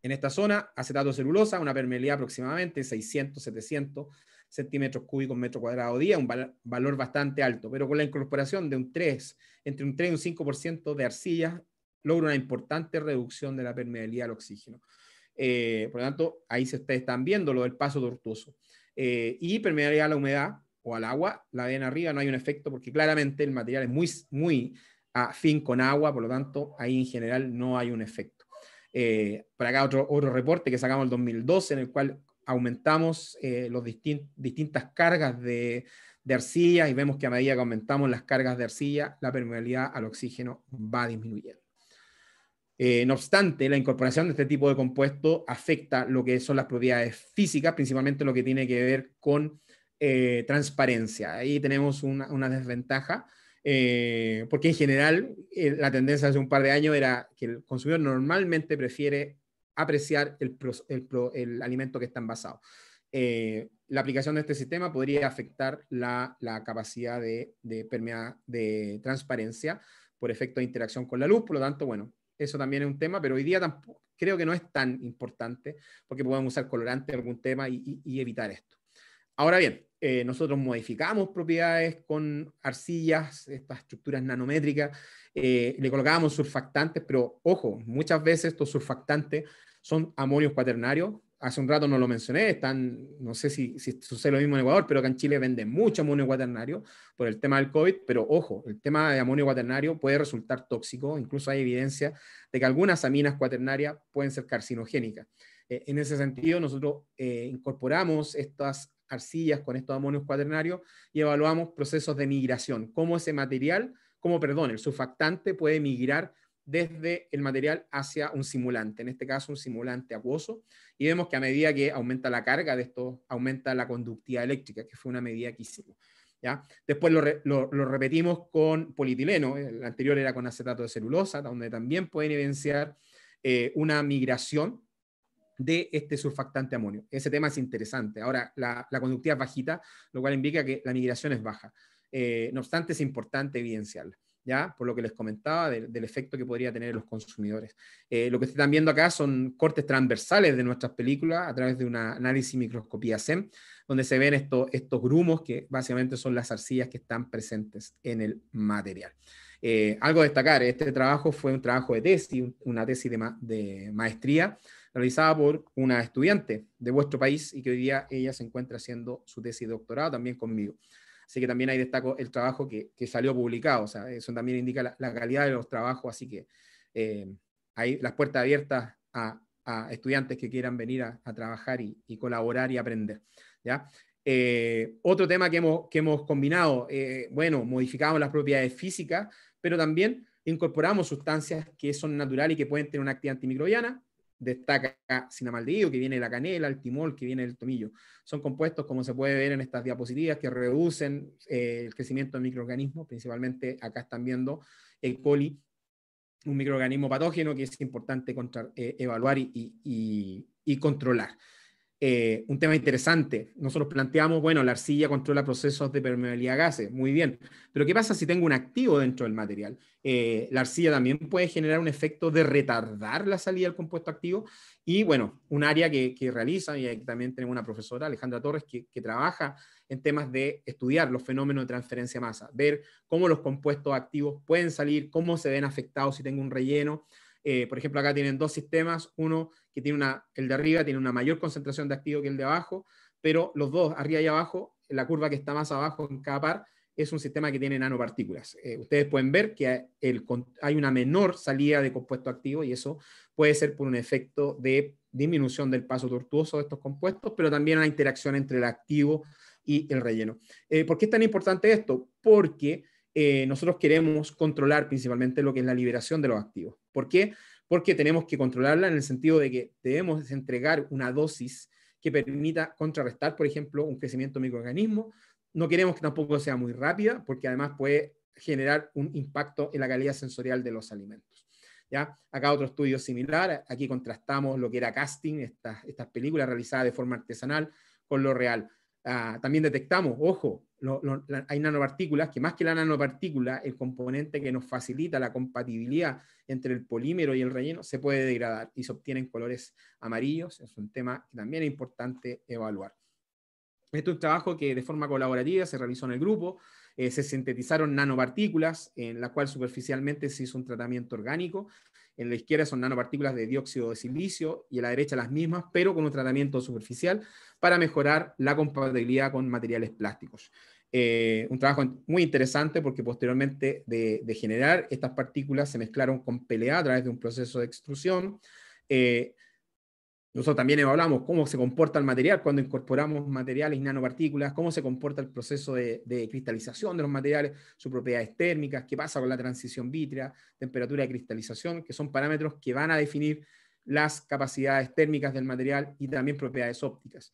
esta zona, acetato de celulosa, una permeabilidad aproximadamente 600, 700 centímetros cúbicos metro cuadrado día, un valor bastante alto, pero con la incorporación de entre un 3 y un 5% de arcillas, logra una importante reducción de la permeabilidad al oxígeno. Por lo tanto, ahí ustedes están viendo lo del paso tortuoso. Y permeabilidad a la humedad o al agua, la ven arriba, no hay un efecto porque claramente el material es muy afín con agua, por lo tanto, ahí en general no hay un efecto. Por acá otro reporte que sacamos en el 2012, en el cual aumentamos las distintas cargas de arcilla, y vemos que a medida que aumentamos las cargas de arcilla, la permeabilidad al oxígeno va disminuyendo. No obstante, la incorporación de este tipo de compuesto afecta lo que son las propiedades físicas, principalmente lo que tiene que ver con transparencia. Ahí tenemos una desventaja, porque en general la tendencia hace un par de años era que el consumidor normalmente prefiere apreciar el alimento que está envasado. la aplicación de este sistema podría afectar la capacidad de transparencia por efecto de interacción con la luz. Por lo tanto, bueno, eso también es un tema, pero hoy día tampoco, creo que no es tan importante porque podemos usar colorante en algún tema y evitar esto. Ahora bien, nosotros modificamos propiedades con arcillas, estas estructuras nanométricas, le colocábamos surfactantes, pero ojo, muchas veces estos surfactantes son amonios cuaternarios. Hace un rato no lo mencioné, no sé si sucede lo mismo en Ecuador, pero acá en Chile venden mucho amonio cuaternario por el tema del COVID, pero ojo, el tema de amonio cuaternario puede resultar tóxico, incluso hay evidencia de que algunas aminas cuaternarias pueden ser carcinogénicas. En ese sentido, nosotros incorporamos estas arcillas con estos amonios cuaternarios y evaluamos procesos de migración, cómo ese material, el surfactante puede migrar desde el material hacia un simulante, en este caso un simulante acuoso, y vemos que a medida que aumenta la carga de esto, aumenta la conductividad eléctrica, que fue una medida que hicimos. ¿Ya? Después lo repetimos con polietileno, el anterior era con acetato de celulosa, donde también pueden evidenciar una migración de este surfactante amonio. Ese tema es interesante. Ahora, la conductividad es bajita, lo cual indica que la migración es baja. No obstante, es importante evidenciarla, ¿ya? Por lo que les comentaba del efecto que podría tener en los consumidores. Lo que están viendo acá son cortes transversales de nuestras películas a través de una análisis microscopía SEM, donde se ven estos grumos que básicamente son las arcillas que están presentes en el material. Algo a destacar, este trabajo fue un trabajo de tesis, una tesis de maestría, realizada por una estudiante de vuestro país y que hoy día ella se encuentra haciendo su tesis de doctorado también conmigo. Así que también ahí destaco el trabajo que salió publicado, o sea, eso también indica la calidad de los trabajos, así que hay las puertas abiertas a estudiantes que quieran venir a trabajar y colaborar y aprender, ¿ya? Otro tema que hemos combinado, bueno, modificamos las propiedades físicas, pero también incorporamos sustancias que son naturales y que pueden tener una actividad antimicrobiana. Destaca cinamaldehído, que viene de la canela, el timol, que viene del tomillo. Son compuestos, como se puede ver en estas diapositivas, que reducen el crecimiento de microorganismos, principalmente acá están viendo el coli, un microorganismo patógeno que es importante evaluar y controlar. Un tema interesante, nosotros planteamos, bueno, la arcilla controla procesos de permeabilidad a gases, muy bien, pero ¿qué pasa si tengo un activo dentro del material? La arcilla también puede generar un efecto de retardar la salida del compuesto activo y, bueno, un área que realiza, y aquí también tenemos una profesora, Alejandra Torres, que trabaja en temas de estudiar los fenómenos de transferencia de masa, ver cómo los compuestos activos pueden salir, cómo se ven afectados si tengo un relleno. Por ejemplo, acá tienen dos sistemas, uno que tiene el de arriba tiene una mayor concentración de activo que el de abajo, pero los dos, arriba y abajo, la curva que está más abajo en cada par, es un sistema que tiene nanopartículas. Ustedes pueden ver que hay una menor salida de compuesto activo y eso puede ser por un efecto de disminución del paso tortuoso de estos compuestos, pero también una interacción entre el activo y el relleno. ¿Por qué es tan importante esto? Porque nosotros queremos controlar principalmente lo que es la liberación de los activos. ¿Por qué? Porque tenemos que controlarla en el sentido de que debemos entregar una dosis que permita contrarrestar, por ejemplo, un crecimiento de microorganismos. No queremos que tampoco sea muy rápida, porque además puede generar un impacto en la calidad sensorial de los alimentos. ¿Ya? Acá otro estudio similar, aquí contrastamos lo que era casting, estas películas realizadas de forma artesanal, con lo real. También detectamos, ojo, hay nanopartículas que más que la nanopartícula, el componente que nos facilita la compatibilidad entre el polímero y el relleno se puede degradar y se obtienen colores amarillos. Es un tema que también es importante evaluar. Este es un trabajo que de forma colaborativa se realizó en el grupo. Se sintetizaron nanopartículas, en la cual superficialmente se hizo un tratamiento orgánico. En la izquierda son nanopartículas de dióxido de silicio y en la derecha las mismas, pero con un tratamiento superficial para mejorar la compatibilidad con materiales plásticos. Un trabajo muy interesante porque posteriormente de generar estas partículas se mezclaron con PLA a través de un proceso de extrusión. Nosotros también evaluamos cómo se comporta el material cuando incorporamos materiales y nanopartículas, cómo se comporta el proceso de cristalización de los materiales, sus propiedades térmicas, qué pasa con la transición vítrea, temperatura de cristalización, que son parámetros que van a definir las capacidades térmicas del material y también propiedades ópticas.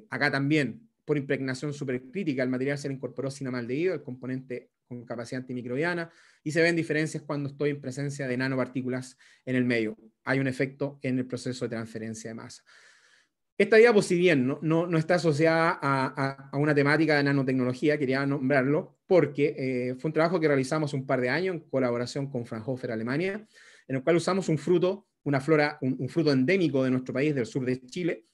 Acá también, por impregnación supercrítica, el material se le incorporó cinamaldehído, el componente con capacidad antimicrobiana, y se ven diferencias cuando estoy en presencia de nanopartículas en el medio. Hay un efecto en el proceso de transferencia de masa. Esta diapositiva, si bien no está asociada a una temática de nanotecnología, quería nombrarlo porque fue un trabajo que realizamos un par de años en colaboración con Fraunhofer Alemania, en el cual usamos un fruto, una flora, un fruto endémico de nuestro país, del sur de Chile,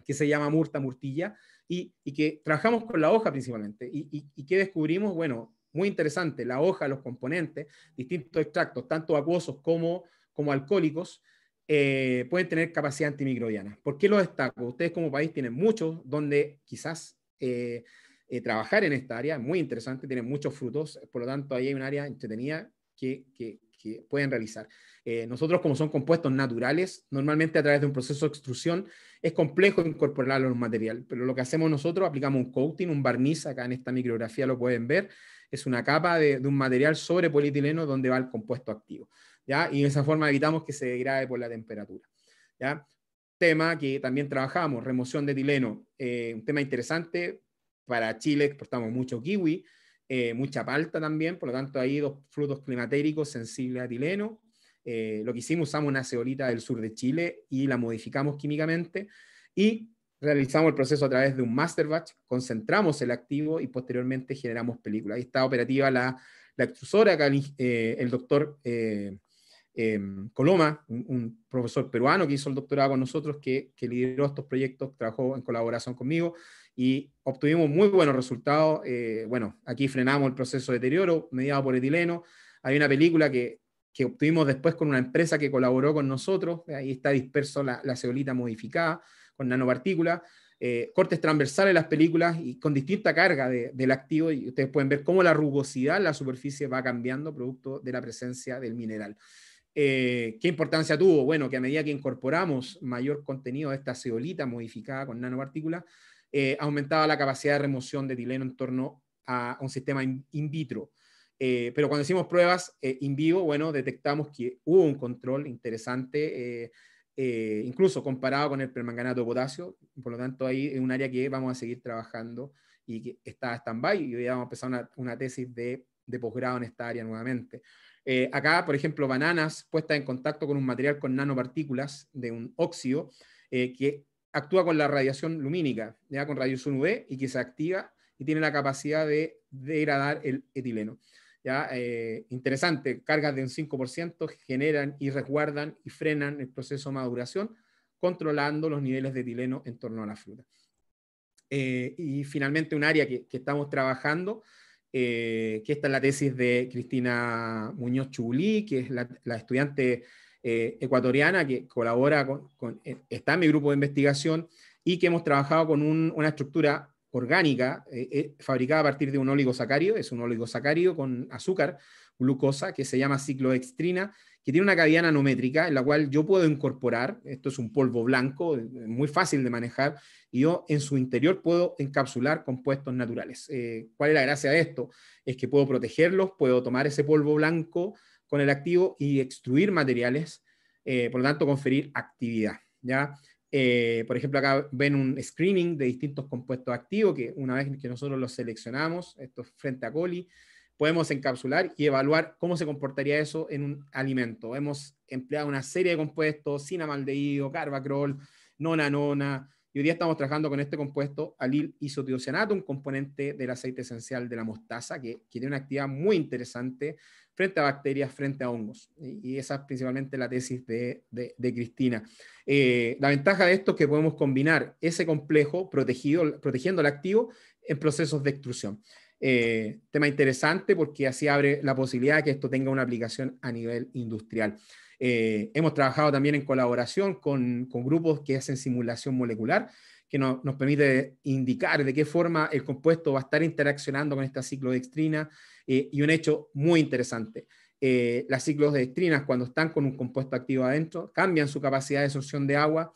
que se llama murtilla, y que trabajamos con la hoja principalmente. ¿Y qué descubrimos? Bueno, muy interesante, la hoja, los componentes, distintos extractos, tanto acuosos como alcohólicos, pueden tener capacidad antimicrobiana. ¿Por qué lo destaco? Ustedes como país tienen muchos donde quizás trabajar en esta área, muy interesante, tienen muchos frutos, por lo tanto ahí hay un área entretenida que pueden realizar. Nosotros, como son compuestos naturales, normalmente a través de un proceso de extrusión es complejo incorporarlo en un material, pero lo que hacemos nosotros, aplicamos un coating, un barniz, acá en esta micrografía lo pueden ver, es una capa de un material sobre polietileno donde va el compuesto activo, ¿ya? Y de esa forma evitamos que se degrade por la temperatura, ¿ya? Tema que también trabajamos, remoción de etileno, un tema interesante. Para Chile exportamos mucho kiwi, mucha palta también, por lo tanto ahí dos frutos climatéricos sensibles a etileno. Lo que hicimos, usamos una ceolita del sur de Chile y la modificamos químicamente y realizamos el proceso a través de un master batch, concentramos el activo y posteriormente generamos película. Ahí está operativa la extrusora, acá el doctor Coloma, un profesor peruano que hizo el doctorado con nosotros, que lideró estos proyectos, trabajó en colaboración conmigo y obtuvimos muy buenos resultados. Bueno, aquí frenamos el proceso de deterioro mediado por etileno. Hay una película que obtuvimos después con una empresa que colaboró con nosotros, ahí está disperso la ceolita modificada con nanopartículas, cortes transversales en las películas y con distinta carga del activo, y ustedes pueden ver cómo la rugosidad en la superficie va cambiando producto de la presencia del mineral. ¿Qué importancia tuvo? Bueno, que a medida que incorporamos mayor contenido de esta zeolita modificada con nanopartículas, aumentaba la capacidad de remoción de etileno en torno a un sistema in vitro. Pero cuando hicimos pruebas in vivo, bueno, detectamos que hubo un control interesante, incluso comparado con el permanganato de potasio. Por lo tanto, ahí es un área que vamos a seguir trabajando y que está stand-by, y hoy vamos a empezar una tesis de posgrado en esta área nuevamente. Acá, por ejemplo, bananas puestas en contacto con un material con nanopartículas de un óxido que actúa con la radiación lumínica, ya con radiación UV, y que se activa y tiene la capacidad de degradar el etileno. ¿Ya? Interesante, cargas de un 5% generan y resguardan y frenan el proceso de maduración, controlando los niveles de etileno en torno a la fruta. Y finalmente un área que estamos trabajando, que esta es la tesis de Cristina Muñoz Chubulí, que es la estudiante ecuatoriana que colabora está en mi grupo de investigación, y que hemos trabajado con una estructura orgánica fabricada a partir de un oligosacárido, es un oligosacárido con azúcar, glucosa, que se llama ciclodextrina, que tiene una cavidad nanométrica en la cual yo puedo incorporar, esto es un polvo blanco, muy fácil de manejar, y yo en su interior puedo encapsular compuestos naturales. ¿Cuál es la gracia de esto? Es que puedo protegerlos, puedo tomar ese polvo blanco con el activo y extruir materiales, por lo tanto conferir actividad, ¿ya? Por ejemplo, acá ven un screening de distintos compuestos activos que una vez que nosotros los seleccionamos, esto frente a coli, podemos encapsular y evaluar cómo se comportaría eso en un alimento. Hemos empleado una serie de compuestos, cinamaldehído, carbacrol, nonanona, y hoy día estamos trabajando con este compuesto, alil isotiocianato, un componente del aceite esencial de la mostaza, que tiene una actividad muy interesante frente a bacterias, frente a hongos. Y esa es principalmente la tesis de Cristina. La ventaja de esto es que podemos combinar ese complejo protegiendo el activo en procesos de extrusión. Tema interesante porque así abre la posibilidad de que esto tenga una aplicación a nivel industrial. Hemos trabajado también en colaboración con grupos que hacen simulación molecular, que nos permite indicar de qué forma el compuesto va a estar interaccionando con esta ciclodextrina, y un hecho muy interesante. Las ciclodextrinas, cuando están con un compuesto activo adentro, cambian su capacidad de absorción de agua,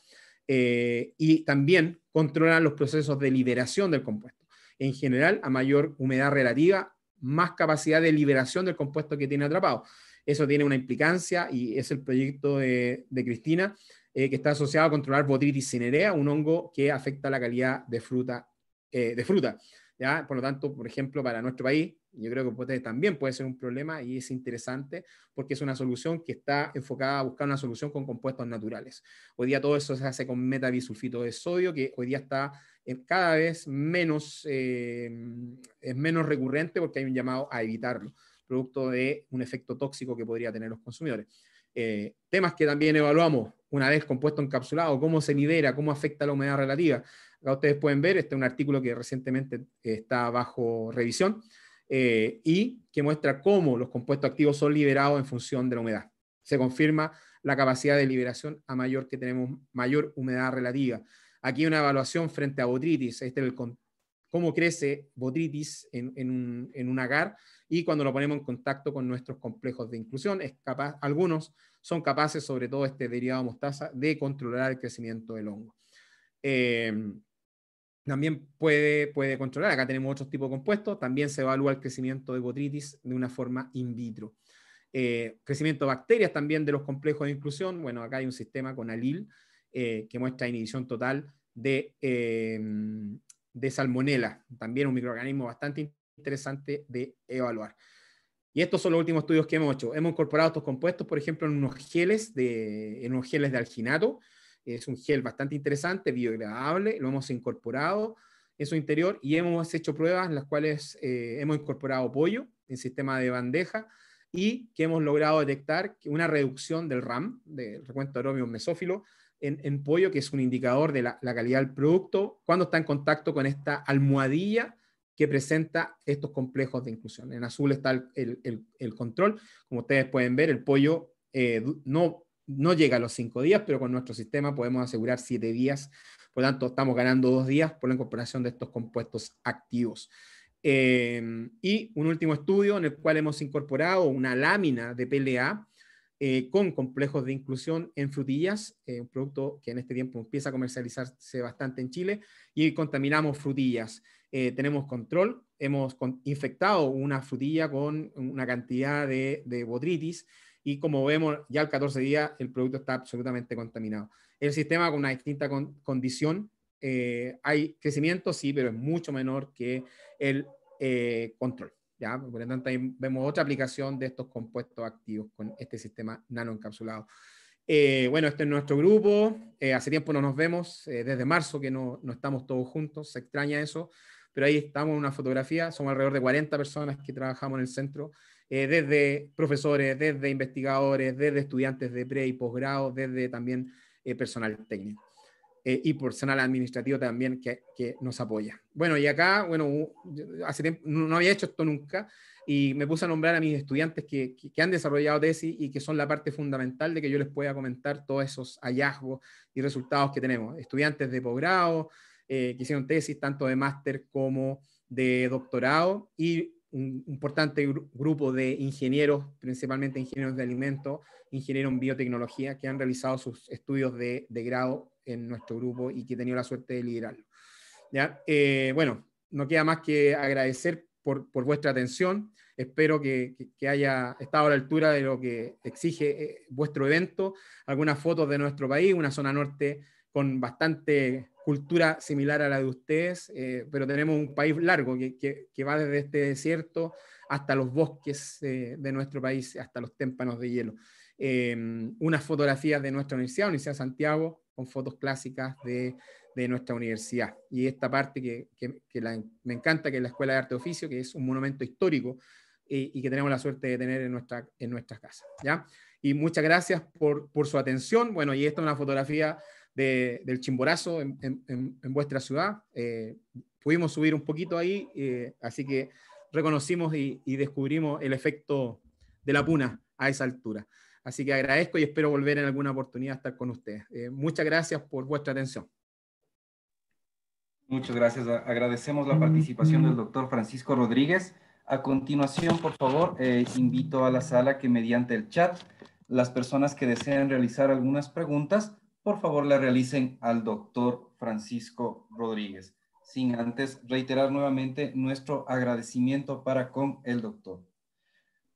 y también controlan los procesos de liberación del compuesto. En general, a mayor humedad relativa, más capacidad de liberación del compuesto que tiene atrapado. Eso tiene una implicancia y es el proyecto de Cristina, que está asociado a controlar Botrytis cinerea, un hongo que afecta la calidad de fruta. ¿ya? Por lo tanto, por ejemplo, para nuestro país, yo creo que también puede ser un problema y es interesante porque es una solución que está enfocada a buscar una solución con compuestos naturales. Hoy día todo eso se hace con metabisulfito de sodio, que hoy día está cada vez menos, es menos recurrente porque hay un llamado a evitarlo, producto de un efecto tóxico que podría tener los consumidores. Temas que también evaluamos una vez compuesto encapsulado, cómo se libera, cómo afecta la humedad relativa. Acá ustedes pueden ver, este es un artículo que recientemente está bajo revisión y que muestra cómo los compuestos activos son liberados en función de la humedad. Se confirma la capacidad de liberación a mayor que tenemos mayor humedad relativa. Aquí una evaluación frente a botrytis, cómo crece botrytis en un agar y cuando lo ponemos en contacto con nuestros complejos de inclusión, algunos son capaces, sobre todo este derivado mostaza, de controlar el crecimiento del hongo. También puede controlar, acá tenemos otros tipos de compuestos, también se evalúa el crecimiento de botrytis de una forma in vitro. Crecimiento de bacterias también de los complejos de inclusión, bueno, acá hay un sistema con ALIL que muestra inhibición total de salmonela, también un microorganismo bastante interesante de evaluar. Y estos son los últimos estudios que hemos hecho. Hemos incorporado estos compuestos, por ejemplo, en unos geles de alginato. Es un gel bastante interesante, biodegradable, lo hemos incorporado en su interior y hemos hecho pruebas en las cuales hemos incorporado pollo en sistema de bandeja y que hemos logrado detectar una reducción del RAM, del recuento aeróbico mesófilo, en pollo, que es un indicador de la calidad del producto, cuando está en contacto con esta almohadilla que presenta estos complejos de inclusión. En azul está el control. Como ustedes pueden ver, el pollo no llega a los 5 días, pero con nuestro sistema podemos asegurar 7 días. Por lo tanto, estamos ganando 2 días por la incorporación de estos compuestos activos. Y un último estudio en el cual hemos incorporado una lámina de PLA con complejos de inclusión en frutillas, un producto que en este tiempo empieza a comercializarse bastante en Chile, y contaminamos frutillas. Tenemos control, hemos infectado una frutilla con una cantidad de botrytis y como vemos ya al 14 días el producto está absolutamente contaminado. El sistema con una distinta condición, hay crecimiento, sí, pero es mucho menor que el control. ¿Ya? Por lo tanto, ahí vemos otra aplicación de estos compuestos activos con este sistema nanoencapsulado. Bueno, este es nuestro grupo. Hace tiempo no nos vemos, desde marzo que no estamos todos juntos, se extraña eso, pero ahí estamos en una fotografía, somos alrededor de 40 personas que trabajamos en el centro, desde profesores, desde investigadores, desde estudiantes de pre y posgrado, desde también personal técnico. Y personal administrativo también que nos apoya. Bueno, y acá, bueno, hace tiempo no había hecho esto nunca y me puse a nombrar a mis estudiantes que han desarrollado tesis y que son la parte fundamental de que yo les pueda comentar todos esos hallazgos y resultados que tenemos. Estudiantes de posgrado, que hicieron tesis tanto de máster como de doctorado y un importante grupo de ingenieros, principalmente ingenieros de alimentos, ingenieros en biotecnología, que han realizado sus estudios de grado en nuestro grupo y que he tenido la suerte de liderarlo. ¿Ya? Bueno, no queda más que agradecer por vuestra atención. Espero que haya estado a la altura de lo que exige vuestro evento. Algunas fotos de nuestro país, una zona norte con bastante cultura similar a la de ustedes, pero tenemos un país largo que va desde este desierto hasta los bosques de nuestro país, hasta los témpanos de hielo. Unas fotografías de nuestra universidad, Universidad de Santiago, con fotos clásicas de nuestra universidad. Y esta parte me encanta, que es la Escuela de Arte de Oficio, que es un monumento histórico y que tenemos la suerte de tener en nuestras casas. ¿Ya? Y muchas gracias por su atención. Bueno, y esta es una fotografía del Chimborazo en vuestra ciudad. Pudimos subir un poquito ahí, así que reconocimos y descubrimos el efecto de la puna a esa altura. Así que agradezco y espero volver en alguna oportunidad a estar con ustedes. Muchas gracias por vuestra atención. Muchas gracias. Agradecemos la participación del doctor Francisco Rodríguez. A continuación, por favor, invito a la sala que mediante el chat, las personas que deseen realizar algunas preguntas, por favor, le realicen al doctor Francisco Rodríguez. Sin antes reiterar nuevamente nuestro agradecimiento para con el doctor.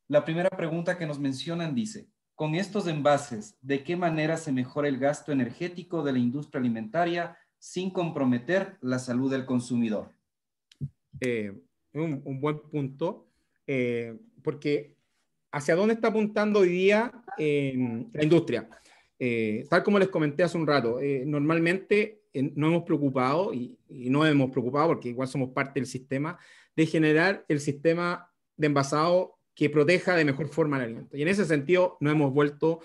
La primera pregunta que nos mencionan dice: con estos envases, ¿de qué manera se mejora el gasto energético de la industria alimentaria sin comprometer la salud del consumidor? un buen punto, porque ¿hacia dónde está apuntando hoy día la industria? Tal como les comenté hace un rato, normalmente no hemos preocupado, y no hemos preocupado porque igual somos parte del sistema, de generar el sistema de envasado que proteja de mejor forma el alimento. Y en ese sentido nos hemos vuelto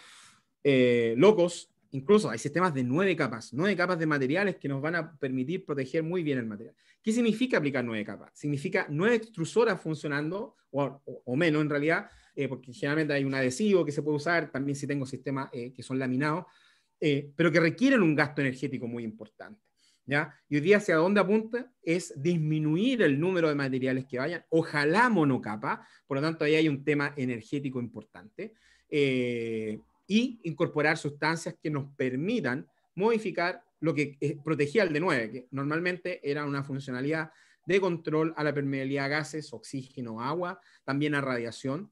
locos. Incluso hay sistemas de 9 capas de materiales que nos van a permitir proteger muy bien el material. ¿Qué significa aplicar 9 capas? Significa 9 extrusoras funcionando, o menos en realidad, porque generalmente hay un adhesivo que se puede usar, también si tengo sistemas que son laminados, pero que requieren un gasto energético muy importante. ¿Ya? Y hoy día hacia dónde apunta es disminuir el número de materiales que vayan, ojalá monocapa, por lo tanto ahí hay un tema energético importante, y incorporar sustancias que nos permitan modificar lo que protegía el D9, que normalmente era una funcionalidad de control a la permeabilidad a gases, oxígeno, agua, también a radiación.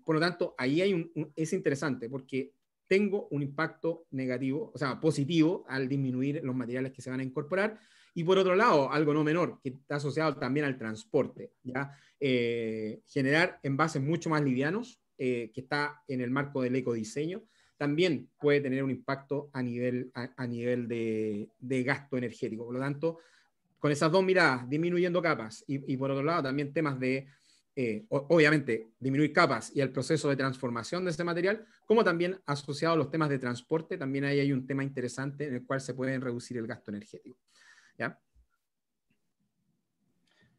Por lo tanto, ahí hay es interesante porque tengo un impacto negativo, o sea, positivo al disminuir los materiales que se van a incorporar. Y por otro lado, algo no menor, que está asociado también al transporte, ¿ya? Generar envases mucho más livianos, que está en el marco del ecodiseño, también puede tener un impacto a nivel de gasto energético. Por lo tanto, con esas dos miradas, disminuyendo capas y por otro lado también temas de, obviamente, disminuir capas y el proceso de transformación de ese material, como también asociado a los temas de transporte, también ahí hay un tema interesante en el cual se puede reducir el gasto energético. ¿Ya?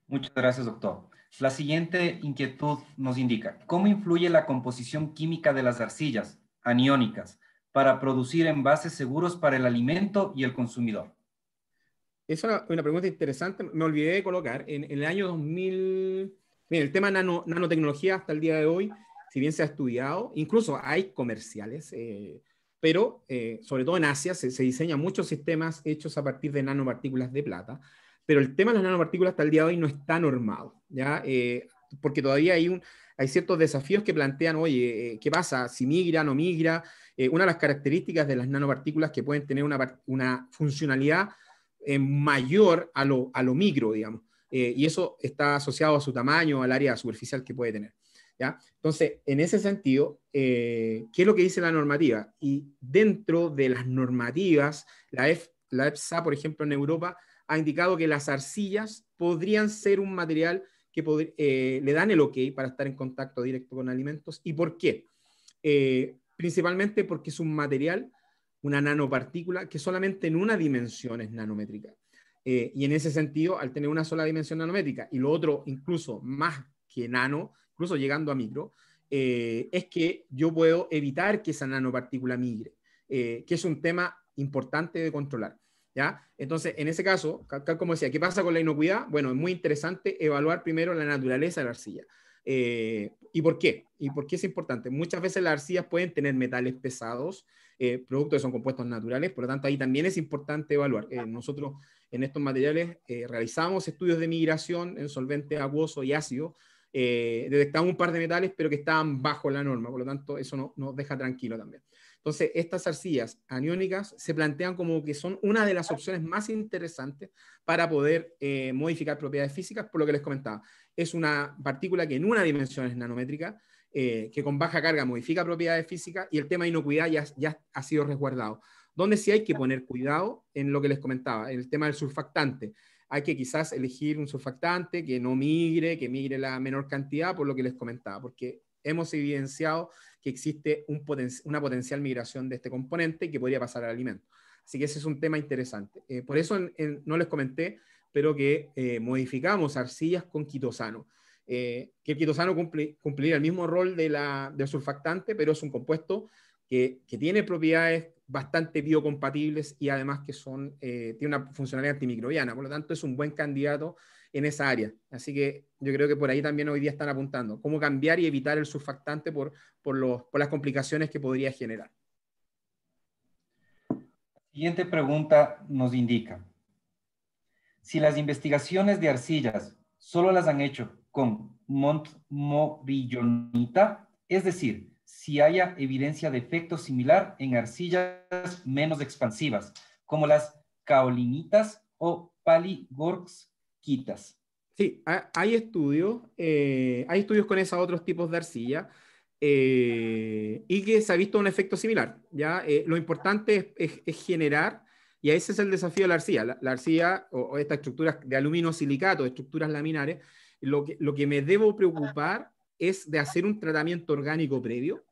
Muchas gracias, doctor. La siguiente inquietud nos indica, ¿cómo influye la composición química de las arcillas aniónicas para producir envases seguros para el alimento y el consumidor? Es una pregunta interesante. Me olvidé de colocar. En el año 2000, bien, el tema nanotecnología hasta el día de hoy, si bien se ha estudiado, incluso hay comerciales, pero sobre todo en Asia se diseñan muchos sistemas hechos a partir de nanopartículas de plata, pero el tema de las nanopartículas hasta el día de hoy no está normado, ¿ya? Porque todavía hay ciertos desafíos que plantean, oye, ¿qué pasa si migra, no migra? Una de las características de las nanopartículas que pueden tener una funcionalidad mayor a lo micro, digamos. Y eso está asociado a su tamaño, al área superficial que puede tener. ¿Ya? Entonces, en ese sentido, ¿qué es lo que dice la normativa? Y dentro de las normativas, la EFSA, por ejemplo, en Europa, ha indicado que las arcillas podrían ser un material que le dan el ok para estar en contacto directo con alimentos. ¿Y por qué? Principalmente porque es un material, una nanopartícula, que solamente en una dimensión es nanométrica. Y en ese sentido, al tener una sola dimensión nanométrica y lo otro incluso más que nano, incluso llegando a micro, es que yo puedo evitar que esa nanopartícula migre, que es un tema importante de controlar. ¿Ya? Entonces, en ese caso, como decía, ¿qué pasa con la inocuidad? Bueno, es muy interesante evaluar primero la naturaleza de la arcilla. ¿Y por qué? ¿Y por qué es importante? Muchas veces las arcillas pueden tener metales pesados, productos que son compuestos naturales, por lo tanto ahí también es importante evaluar. Nosotros en estos materiales realizamos estudios de migración en solvente acuoso y ácido, detectamos un par de metales, pero que estaban bajo la norma, por lo tanto eso nos deja tranquilo también. Entonces, estas arcillas aniónicas se plantean como que son una de las opciones más interesantes para poder modificar propiedades físicas, por lo que les comentaba. Es una partícula que en una dimensión es nanométrica, que con baja carga modifica propiedades físicas y el tema de inocuidad ya ha sido resguardado. Donde sí hay que poner cuidado en lo que les comentaba, el tema del surfactante. Hay que quizás elegir un surfactante que no migre, que migre la menor cantidad, por lo que les comentaba, porque hemos evidenciado que existe una potencial migración de este componente que podría pasar al alimento. Así que ese es un tema interesante. Por eso no les comenté, pero que modificamos arcillas con quitosano. Que el quitosano cumpliría el mismo rol del surfactante, pero es un compuesto que tiene propiedades bastante biocompatibles y además que tiene una funcionalidad antimicrobiana. Por lo tanto, es un buen candidato en esa área. Así que yo creo que por ahí también hoy día están apuntando. Cómo cambiar y evitar el surfactante por las complicaciones que podría generar. Siguiente pregunta nos indica, si las investigaciones de arcillas solo las han hecho con montmorillonita, es decir, si haya evidencia de efecto similar en arcillas menos expansivas, como las caolinitas o paligorskitas. Sí, hay estudios con esos otros tipos de arcilla y que se ha visto un efecto similar, ¿ya? Lo importante es generar, y ese es el desafío de la arcilla. La arcilla o estas estructuras de aluminio silicato, estructuras laminares, lo que me debo preocupar es de hacer un tratamiento orgánico previo.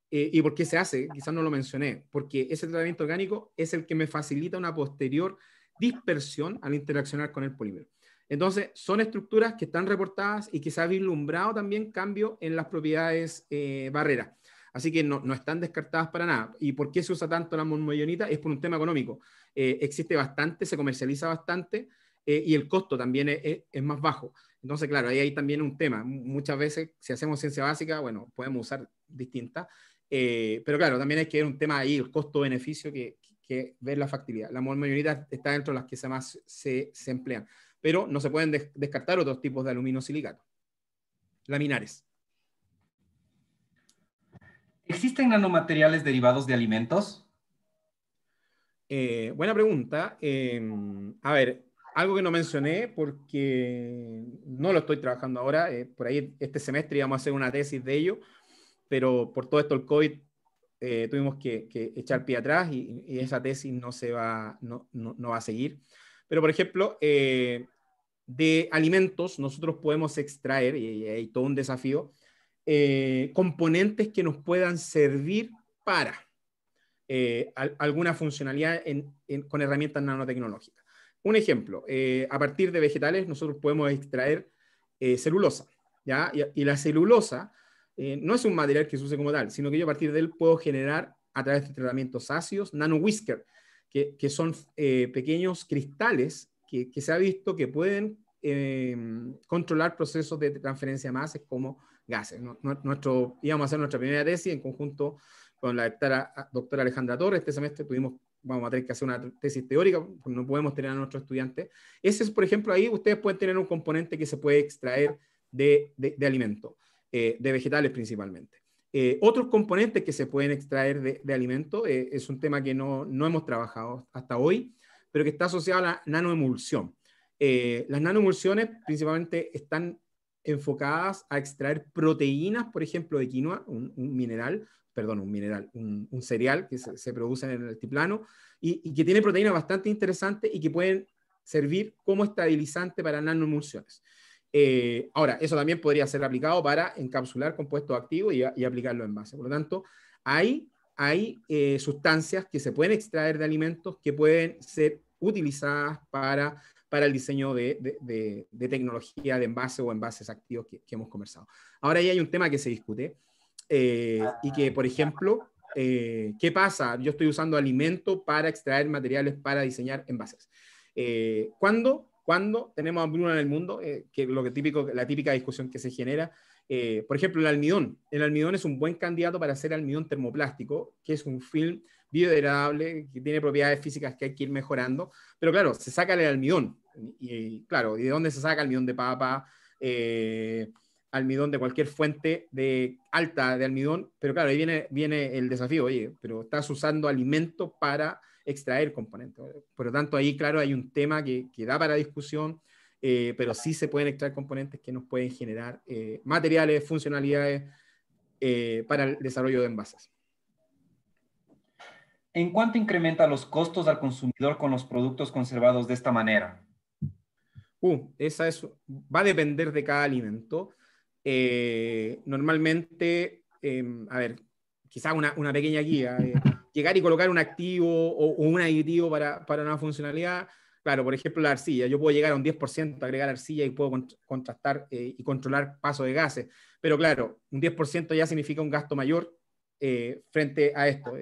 ¿Y por qué se hace? Quizás no lo mencioné, porque ese tratamiento orgánico es el que me facilita una posterior dispersión al interaccionar con el polímero. Entonces, son estructuras que están reportadas y que se ha vislumbrado también cambio en las propiedades barreras. Así que no están descartadas para nada. ¿Y por qué se usa tanto la monmoullonita? Es por un tema económico. Existe bastante, se comercializa bastante y el costo también es más bajo. Entonces, claro, ahí hay también un tema. Muchas veces, si hacemos ciencia básica, bueno, podemos usar distintas. Pero claro, también hay que ver un tema ahí, el costo-beneficio, que ver la factibilidad. La monmoullonita está dentro de las que más se emplean, pero no se pueden descartar otros tipos de aluminio silicato, laminares. ¿Existen nanomateriales derivados de alimentos? Buena pregunta. A ver, algo que no mencioné porque no lo estoy trabajando ahora. Por ahí este semestre íbamos a hacer una tesis de ello, pero por todo esto el COVID tuvimos que echar pie atrás y esa tesis no va a seguir. Pero, por ejemplo, de alimentos nosotros podemos extraer, y hay todo un desafío, componentes que nos puedan servir para alguna funcionalidad con herramientas nanotecnológicas. Un ejemplo, a partir de vegetales nosotros podemos extraer celulosa, ¿ya? Y la celulosa no es un material que se use como tal, sino que yo a partir de él puedo generar a través de tratamientos ácidos nanowhisker, que son pequeños cristales que se ha visto que pueden controlar procesos de transferencia de masas como gases. Íbamos a hacer nuestra primera tesis en conjunto con la doctora Alejandra Torres. Este semestre vamos a tener que hacer una tesis teórica, porque no podemos tener a nuestros estudiantes. Ese es, por ejemplo, ahí ustedes pueden tener un componente que se puede extraer de alimentos, de vegetales principalmente. Otros componentes que se pueden extraer de alimentos es un tema que no hemos trabajado hasta hoy, pero que está asociado a la nanoemulsión. Las nanoemulsiones principalmente están enfocadas a extraer proteínas, por ejemplo, de quinoa, un cereal que se produce en el altiplano y que tiene proteínas bastante interesantes y que pueden servir como estabilizante para nanoemulsiones. Ahora, eso también podría ser aplicado para encapsular compuestos activos y aplicarlo en base. Por lo tanto, hay sustancias que se pueden extraer de alimentos que pueden ser utilizadas para el diseño de tecnología de envase o envases activos que hemos conversado. Ahora, ahí hay un tema que se discute y que, por ejemplo, ¿qué pasa? Yo estoy usando alimento para extraer materiales para diseñar envases. ¿Cuándo tenemos hambruna en el mundo? Que la típica discusión que se genera. Por ejemplo, el almidón. El almidón es un buen candidato para hacer almidón termoplástico, que es un film biodegradable, que tiene propiedades físicas que hay que ir mejorando. Pero claro, se saca el almidón. Claro, ¿y de dónde se saca? Almidón de papa, almidón de cualquier fuente alta de almidón. Pero claro, ahí viene el desafío. Oye, pero estás usando alimento para extraer componentes. Por lo tanto, ahí, claro, hay un tema que da para discusión, pero sí se pueden extraer componentes que nos pueden generar materiales, funcionalidades para el desarrollo de envases. ¿En cuánto incrementa los costos al consumidor con los productos conservados de esta manera? Va a depender de cada alimento. Normalmente, a ver, quizás una pequeña guía, llegar y colocar un activo o un aditivo para una funcionalidad. Claro, por ejemplo, la arcilla. Yo puedo llegar a un 10%, agregar arcilla y puedo contrastar y controlar paso de gases. Pero claro, un 10% ya significa un gasto mayor frente a esto.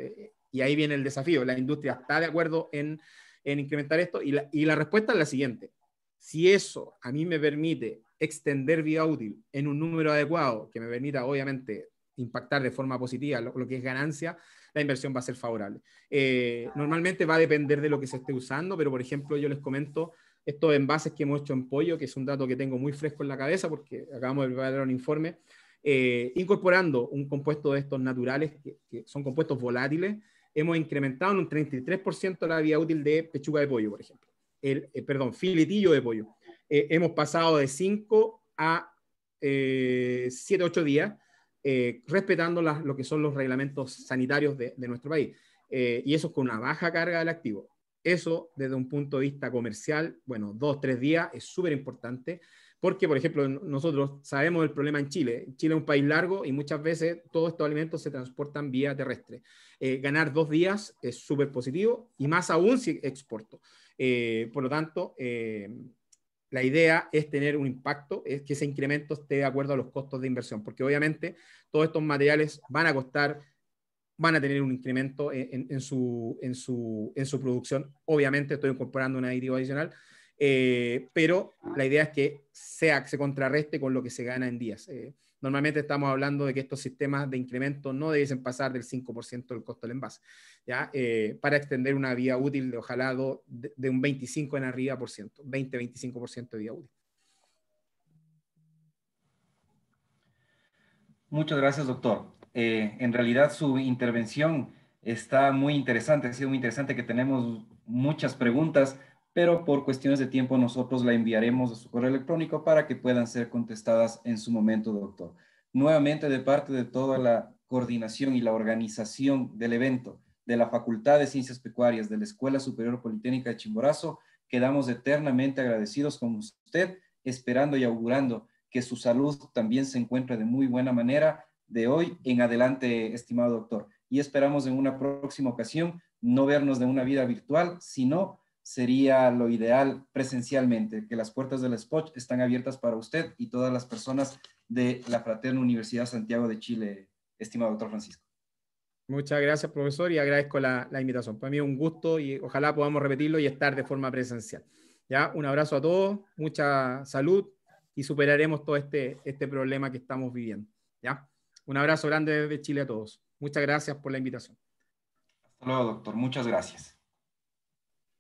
Y ahí viene el desafío. La industria está de acuerdo en incrementar esto y la respuesta es la siguiente. Si eso a mí me permite extender vida útil en un número adecuado, que me permita obviamente impactar de forma positiva lo que es ganancia, la inversión va a ser favorable. Normalmente va a depender de lo que se esté usando, pero por ejemplo yo les comento estos envases que hemos hecho en pollo, que es un dato que tengo muy fresco en la cabeza porque acabamos de preparar un informe, incorporando un compuesto de estos naturales, que son compuestos volátiles, hemos incrementado en un 33% la vida útil de pechuga de pollo, por ejemplo. Filetillo de pollo. hemos pasado de 5 a 7, 8 días, respetando lo que son los reglamentos sanitarios de nuestro país. Y eso es con una baja carga del activo. Eso, desde un punto de vista comercial, bueno, 2, 3 días es súper importante, porque, por ejemplo, nosotros sabemos el problema en Chile. Chile es un país largo y muchas veces todos estos alimentos se transportan vía terrestre. Ganar 2 días es súper positivo, y más aún si exporto. Por lo tanto, la idea es tener un impacto, es que ese incremento esté de acuerdo a los costos de inversión, porque obviamente todos estos materiales van a costar, van a tener un incremento en su producción. Obviamente estoy incorporando un aditivo adicional, pero la idea es que se contrarreste con lo que se gana en días. Normalmente estamos hablando de que estos sistemas de incremento no debiesen pasar del 5% del costo del envase, ¿ya? Para extender una vida útil de ojalá de un 25 en arriba por ciento, 20-25% de vida útil. Muchas gracias, doctor. En realidad su intervención está muy interesante, ha sido muy interesante, que tenemos muchas preguntas, pero por cuestiones de tiempo nosotros la enviaremos a su correo electrónico para que puedan ser contestadas en su momento, doctor. Nuevamente, de parte de toda la coordinación y la organización del evento de la Facultad de Ciencias Pecuarias de la Escuela Superior Politécnica de Chimborazo, quedamos eternamente agradecidos con usted, esperando y augurando que su salud también se encuentre de muy buena manera de hoy en adelante, estimado doctor. Y esperamos en una próxima ocasión no vernos de una vida virtual, sino sería lo ideal presencialmente, que las puertas del SPOCH están abiertas para usted y todas las personas de la Fraterna Universidad Santiago de Chile, estimado doctor Francisco. Muchas gracias, profesor, y agradezco la invitación. Para mí es un gusto y ojalá podamos repetirlo y estar de forma presencial. ¿Ya? Un abrazo a todos, mucha salud, y superaremos todo este problema que estamos viviendo. ¿Ya? Un abrazo grande desde Chile a todos. Muchas gracias por la invitación. Hasta luego, doctor. Muchas gracias.